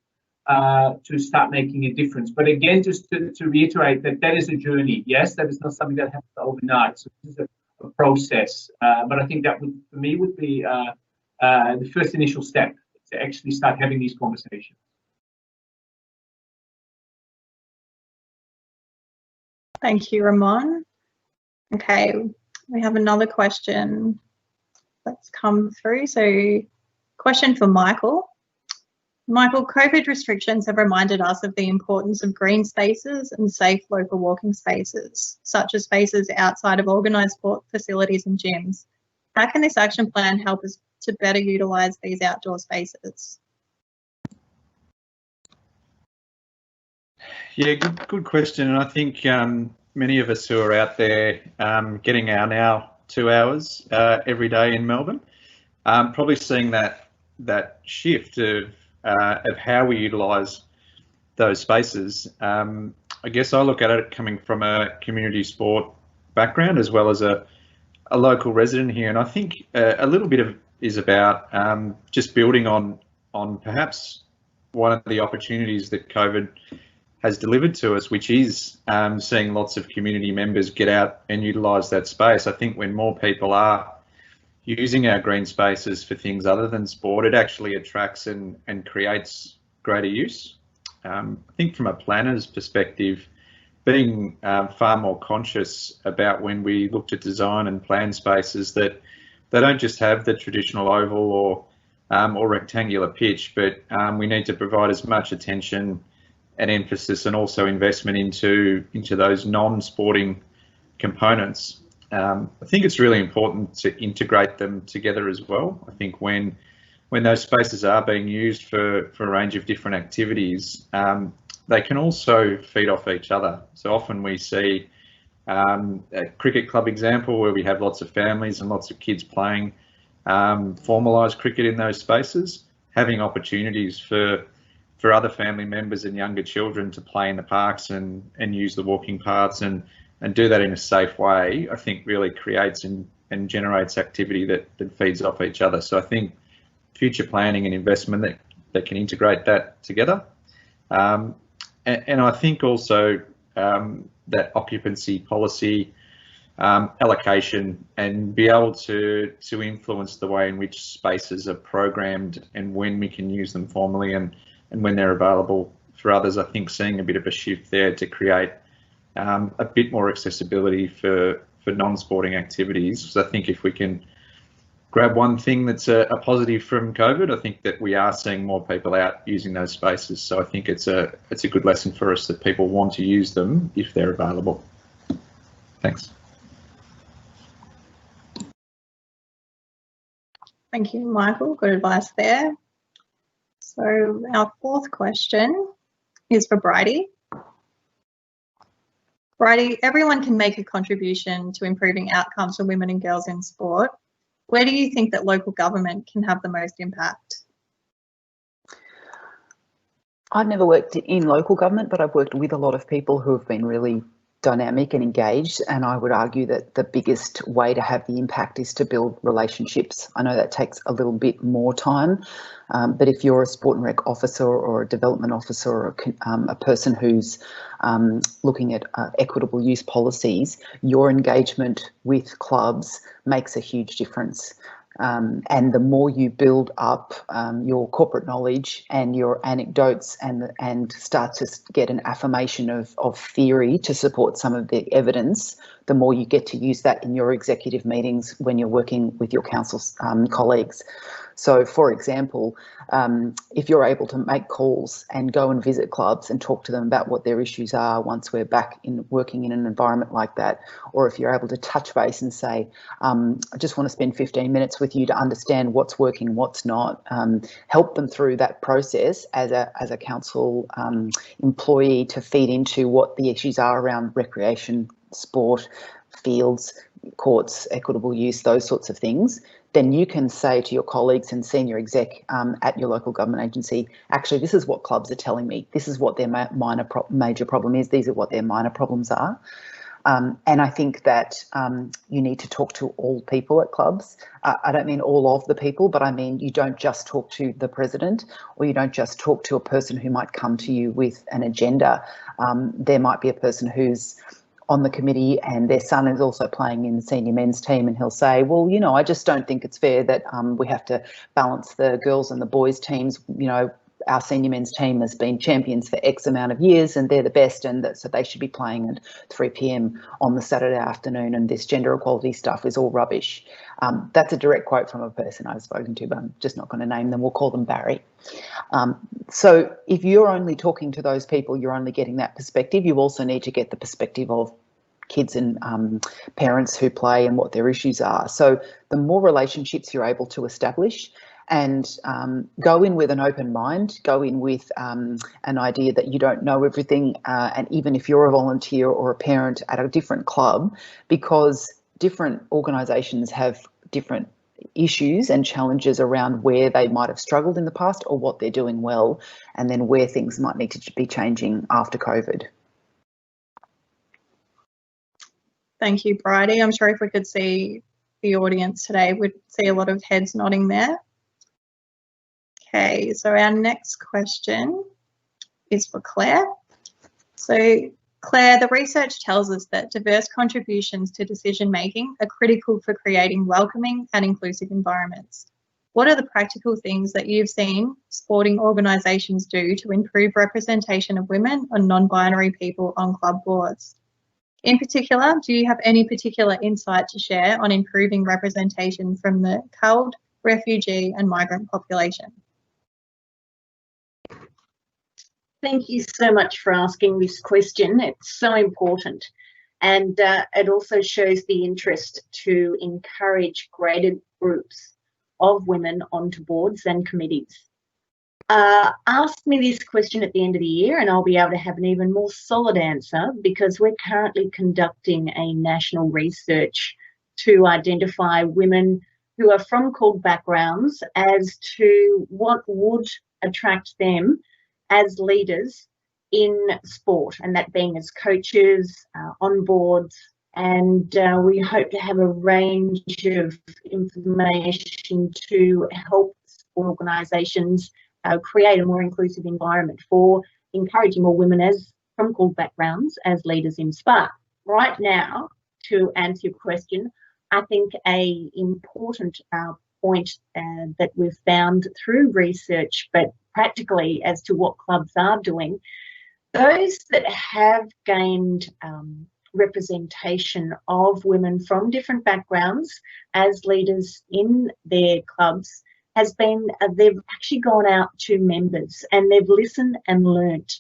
to start making a difference. But again, just to reiterate that is a journey. Yes, that is not something that happens overnight. So this is a process. But I think that would, for me, would be the first initial step to actually start having these conversations. Thank you, Ramon. Okay, we have another question that's come through. So, question for Michael. Michael, COVID restrictions have reminded us of the importance of green spaces and safe local walking spaces, such as spaces outside of organised sport facilities and gyms. How can this action plan help us to better utilise these outdoor spaces? Yeah, good question. And I think many of us who are out there getting our now 2 hours every day in Melbourne, probably seeing that shift of how we utilise those spaces. I guess I look at it coming from a community sport background as well as a local resident here, and I think a little bit of is about just building on perhaps one of the opportunities that COVID has delivered to us, which is seeing lots of community members get out and utilise that space. I think when more people are using our green spaces for things other than sport, it actually attracts and creates greater use. I think from a planner's perspective, being far more conscious about when we look to design and plan spaces that they don't just have the traditional oval or rectangular pitch, but we need to provide as much attention and emphasis and also investment into those non-sporting components. I think it's really important to integrate them together as well. I think when those spaces are being used for a range of different activities, they can also feed off each other. So often we see a cricket club example where we have lots of families and lots of kids playing formalised cricket in those spaces, having opportunities for other family members and younger children to play in the parks and use the walking paths and do that in a safe way, I think really creates and generates activity that feeds off each other. So I think future planning and investment that can integrate that together. And I think also that occupancy policy allocation and be able to influence the way in which spaces are programmed and when we can use them formally and when they're available for others. I think seeing a bit of a shift there to create a bit more accessibility for non-sporting activities. So I think if we can grab one thing that's a positive from COVID, I think that we are seeing more people out using those spaces. So I think it's a good lesson for us that people want to use them if they're available. Thanks. Thank you, Michael. Good advice there. So our fourth question is for Bridie. Bridie, everyone can make a contribution to improving outcomes for women and girls in sport. Where do you think that local government can have the most impact? I've never worked in local government, but I've worked with a lot of people who have been really dynamic and engaged, and I would argue that the biggest way to have the impact is to build relationships. I know that takes a little bit more time, but if you're a sport and rec officer or a development officer or a person who's looking at equitable use policies, your engagement with clubs makes a huge difference. And the more you build up your corporate knowledge and your anecdotes and start to get an affirmation of theory to support some of the evidence, the more you get to use that in your executive meetings when you're working with your council colleagues. So, for example, if you're able to make calls and go and visit clubs and talk to them about what their issues are once we're back in working in an environment like that, or if you're able to touch base and say, I just want to spend 15 minutes with you to understand what's working, what's not, help them through that process as a council employee to feed into what the issues are around recreation, sport, fields, courts, equitable use, those sorts of things, then you can say to your colleagues and senior exec at your local government agency, actually, this is what clubs are telling me. This is what their major problem is. These are what their minor problems are. And I think that you need to talk to all people at clubs. I don't mean all of the people, but I mean you don't just talk to the president, or you don't just talk to a person who might come to you with an agenda. There might be a person who's on the committee and their son is also playing in the senior men's team, and he'll say, well, you know, I just don't think it's fair that we have to balance the girls and the boys teams. You know, our senior men's team has been champions for X amount of years and they're the best, and so they should be playing at 3 p.m. on the Saturday afternoon, and this gender equality stuff is all rubbish. That's a direct quote from a person I've spoken to, but I'm just not going to name them. We'll call them Barry. So if you're only talking to those people, you're only getting that perspective. You also need to get the perspective of kids and parents who play and what their issues are. So the more relationships you're able to establish, and go in with an open mind, go in with an idea that you don't know everything, and even if you're a volunteer or a parent at a different club, because different organisations have different issues and challenges around where they might have struggled in the past or what they're doing well, and then where things might need to be changing after COVID. Thank you, Bridie. I'm sure if we could see the audience today, we'd see a lot of heads nodding there. Okay, so our next question is for Claire. So Claire, the research tells us that diverse contributions to decision making are critical for creating welcoming and inclusive environments. What are the practical things that you've seen sporting organisations do to improve representation of women and non-binary people on club boards? In particular, do you have any particular insight to share on improving representation from the CALD, refugee and migrant population? Thank you so much for asking this question. It's so important, and it also shows the interest to encourage greater groups of women onto boards and committees. Ask me this question at the end of the year and I'll be able to have an even more solid answer, because we're currently conducting a national research to identify women who are from CALD backgrounds as to what would attract them as leaders in sport, and that being as coaches, on boards, and we hope to have a range of information to help organisations create a more inclusive environment for encouraging more women from CALD backgrounds as leaders in sport. Right now, to answer your question, I think an important point that we've found through research, but practically as to what clubs are doing, those that have gained representation of women from different backgrounds as leaders in their clubs has been, they've actually gone out to members and they've listened and learnt.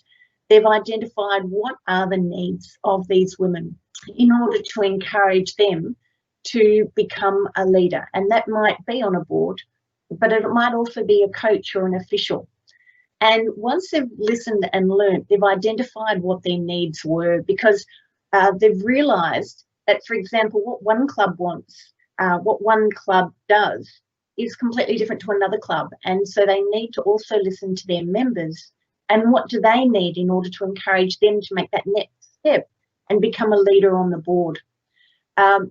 They've identified what are the needs of these women in order to encourage them to become a leader. And that might be on a board, but it might also be a coach or an official. And once they've listened and learnt, they've identified what their needs were, because they've realised that, for example, what one club wants, what one club does is completely different to another club. And so they need to also listen to their members and what do they need in order to encourage them to make that next step and become a leader on the board. And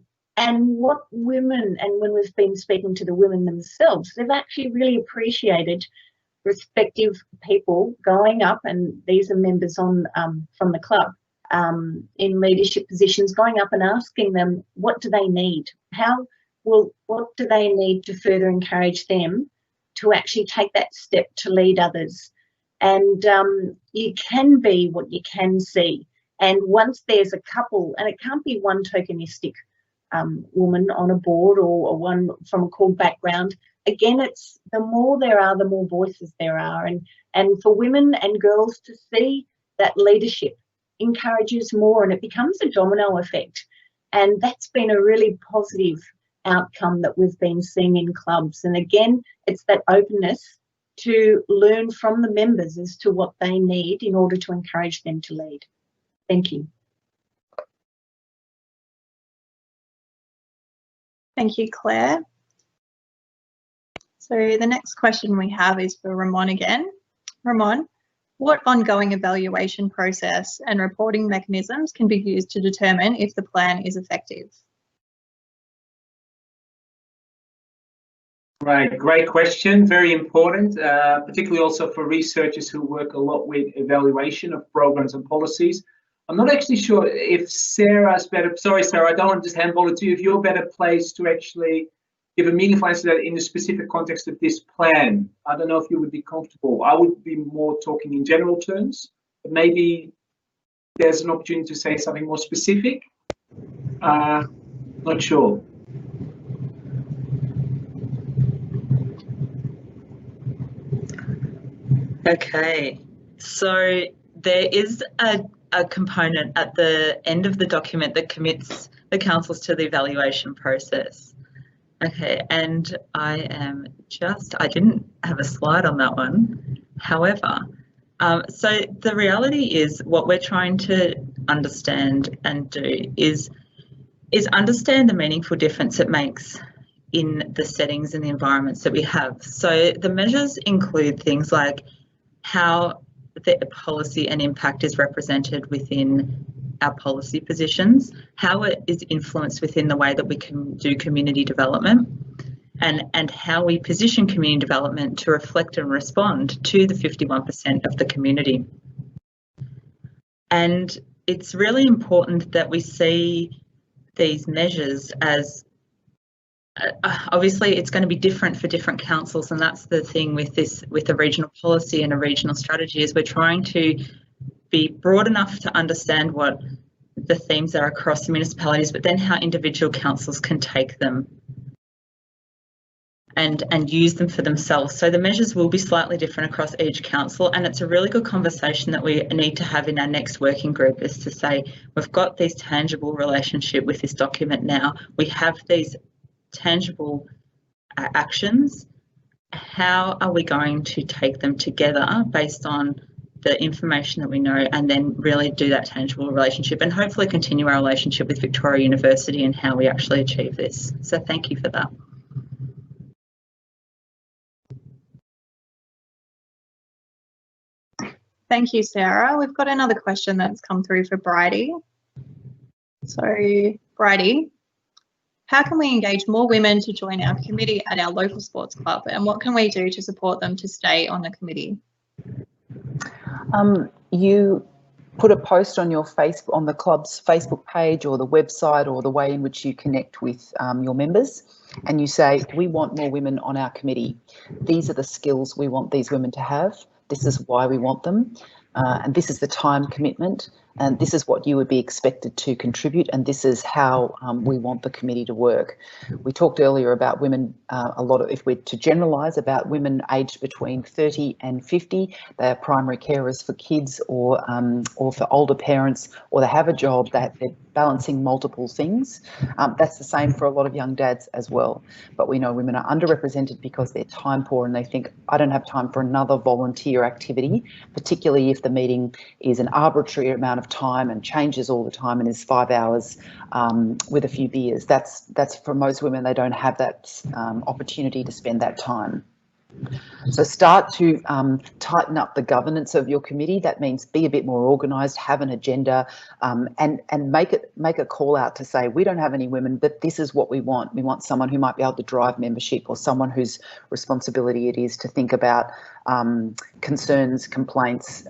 what women, and when we've been speaking to the women themselves, they've actually really appreciated respective people going up, and these are members on from the club in leadership positions, going up and asking them, what do they need? What do they need to further encourage them to actually take that step to lead others? And you can be what you can see. And once there's a couple, and it can't be one tokenistic woman on a board or one from a CALD background. Again, it's the more there are, the more voices there are. And for women and girls to see that leadership encourages more, and it becomes a domino effect. And that's been a really positive outcome that we've been seeing in clubs. And again, it's that openness to learn from the members as to what they need in order to encourage them to lead. Thank you. Thank you, Claire. So the next question we have is for Ramon again. Ramon, What ongoing evaluation process and reporting mechanisms can be used to determine if the plan is effective? Right, great question, very important, particularly also for researchers who work a lot with evaluation of programs and policies. I'm not actually sure if Sarah's better, sorry Sarah, I don't want to just handball it to you, if you're better placed to actually give a meaningful answer to that in the specific context of this plan. I don't know if you would be comfortable. I would be more talking in general terms, but maybe there's an opportunity to say something more specific. Not sure. Okay, so there is a component at the end of the document that commits the councils to the evaluation process. Okay, and I didn't have a slide on that one. However, so the reality is what we're trying to understand and do is understand the meaningful difference it makes in the settings and the environments that we have. So the measures include things like how the policy and impact is represented within our policy positions, how it is influenced within the way that we can do community development, and how we position community development to reflect and respond to the 51% of the community. And it's really important that we see these measures as obviously it's going to be different for different councils, and that's the thing with a regional policy and a regional strategy, is we're trying to be broad enough to understand what the themes are across the municipalities, but then how individual councils can take them and use them for themselves. So the measures will be slightly different across each council, and it's a really good conversation that we need to have in our next working group, is to say, we've got this tangible relationship with this document now, we have these tangible actions, how are we going to take them together based on the information that we know, and then really do that tangible relationship and hopefully continue our relationship with Victoria University and how we actually achieve this. So thank you for that. Thank you, Sarah. We've got another question that's come through for Bridie. So, Bridie, how can we engage more women to join our committee at our local sports club, and what can we do to support them to stay on the committee? You put a post on your on the club's Facebook page or the website or the way in which you connect with your members, and you say, we want more women on our committee. These are the skills we want these women to have. This is why we want them, and this is the time commitment, and this is what you would be expected to contribute, and this is how we want the committee to work. We talked earlier about women, a lot of, if we're to generalise, about women aged between 30 and 50, they are primary carers for kids or for older parents, or they have a job that they're balancing multiple things. That's the same for a lot of young dads as well. But we know women are underrepresented because they're time poor and they think, I don't have time for another volunteer activity, particularly if the meeting is an arbitrary amount of time and changes all the time and is 5 hours with a few beers. That's for most women, they don't have that opportunity to spend that time. So start to tighten up the governance of your committee. That means be a bit more organised, have an agenda, and make a call out to say, we don't have any women, but this is what we want. We want someone who might be able to drive membership, or someone whose responsibility it is to think about concerns, complaints,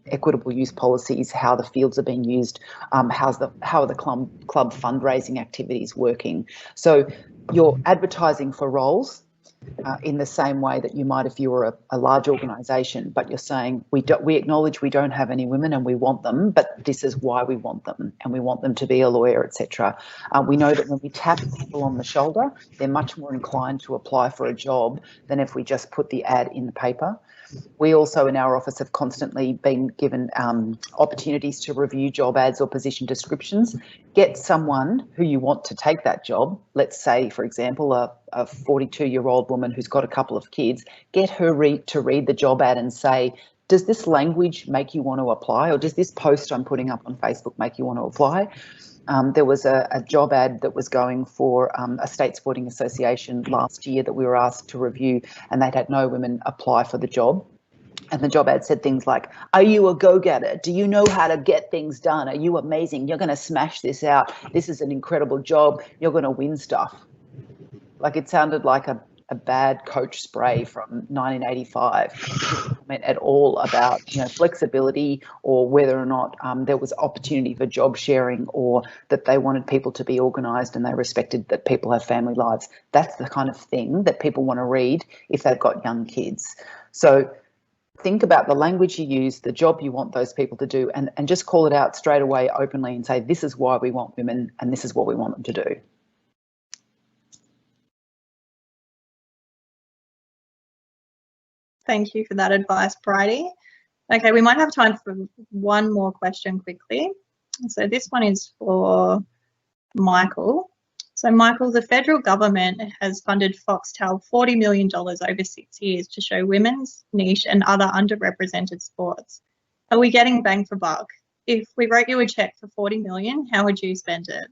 equitable use policies, how the fields are being used, how are the club fundraising activities working. So you're advertising for roles in the same way that you might if you were a large organisation, but you're saying we acknowledge we don't have any women and we want them, but this is why we want them, and we want them to be a lawyer, etc. We know that when we tap people on the shoulder, they're much more inclined to apply for a job than if we just put the ad in the paper. We also in our office have constantly been given opportunities to review job ads or position descriptions. Get someone who you want to take that job. Let's say, for example, a 42-year-old woman who's got a couple of kids. Get her to read the job ad and say, does this language make you want to apply, or does this post I'm putting up on Facebook make you want to apply? There was a job ad that was going for a state sporting association last year that we were asked to review, and they'd had no women apply for the job. And the job ad said things like, are you a go-getter? Do you know how to get things done? Are you amazing? You're going to smash this out. This is an incredible job. You're going to win stuff. Like, it sounded like a bad Coach spray from 1985. It didn't comment at all about, you know, flexibility or whether or not there was opportunity for job sharing, or that they wanted people to be organised and they respected that people have family lives. That's the kind of thing that people want to read if they've got young kids. So think about the language you use, the job you want those people to do, and just call it out straight away openly and say, this is why we want women and this is what we want them to do. Thank you for that advice, Bridie. Okay, we might have time for one more question quickly. So this one is for Michael. So Michael, the federal government has funded Foxtel $40 million over 6 years to show women's, niche and other underrepresented sports. Are we getting bang for buck? If we wrote you a check for $40 million, how would you spend it?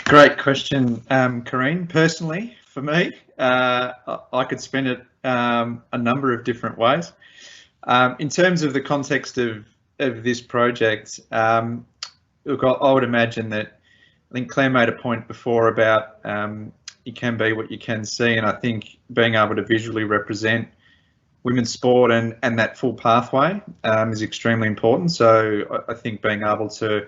Great question, Corinne. Personally, for me, I could spend it a number of different ways. In terms of the context of this project, look, I would imagine that, I think Claire made a point before about you can be what you can see, and I think being able to visually represent women's sport and that full pathway is extremely important. So I think being able to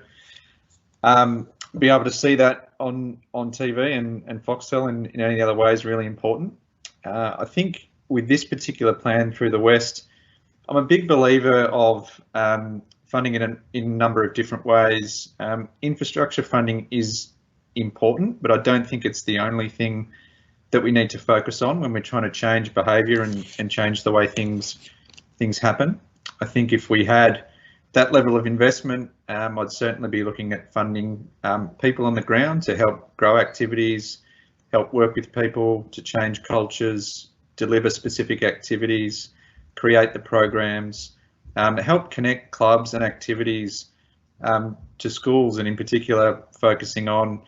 see that on TV and Foxtel and in any other way is really important. I think with this particular plan through the West, I'm a big believer of funding in a number of different ways. Infrastructure funding is important, but I don't think it's the only thing that we need to focus on when we're trying to change behaviour and change the way things happen. I think if we had that level of investment, I'd certainly be looking at funding people on the ground to help grow activities, help work with people to change cultures, deliver specific activities, create the programs, help connect clubs and activities to schools, and in particular focusing on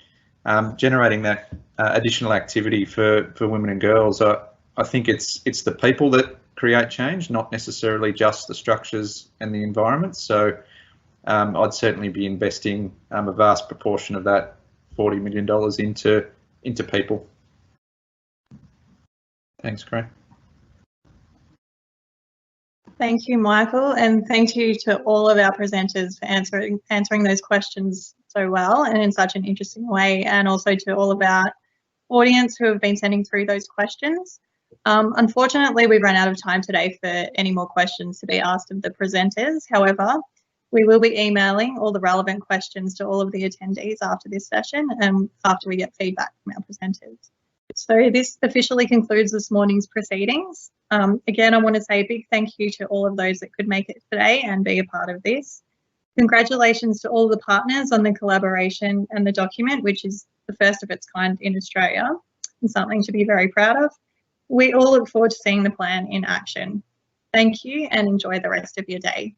generating that additional activity for women and girls. I think it's the people that create change, not necessarily just the structures and the environments. So I'd certainly be investing a vast proportion of that $40 million into people. Thanks, Craig. Thank you, Michael, and thank you to all of our presenters for answering those questions so well and in such an interesting way, and also to all of our audience who have been sending through those questions. Unfortunately, we've run out of time today for any more questions to be asked of the presenters. However, we will be emailing all the relevant questions to all of the attendees after this session and after we get feedback from our presenters. So this officially concludes this morning's proceedings. Again, I want to say a big thank you to all of those that could make it today and be a part of this. Congratulations to all the partners on the collaboration and the document, which is the first of its kind in Australia and something to be very proud of. We all look forward to seeing the plan in action. Thank you and enjoy the rest of your day.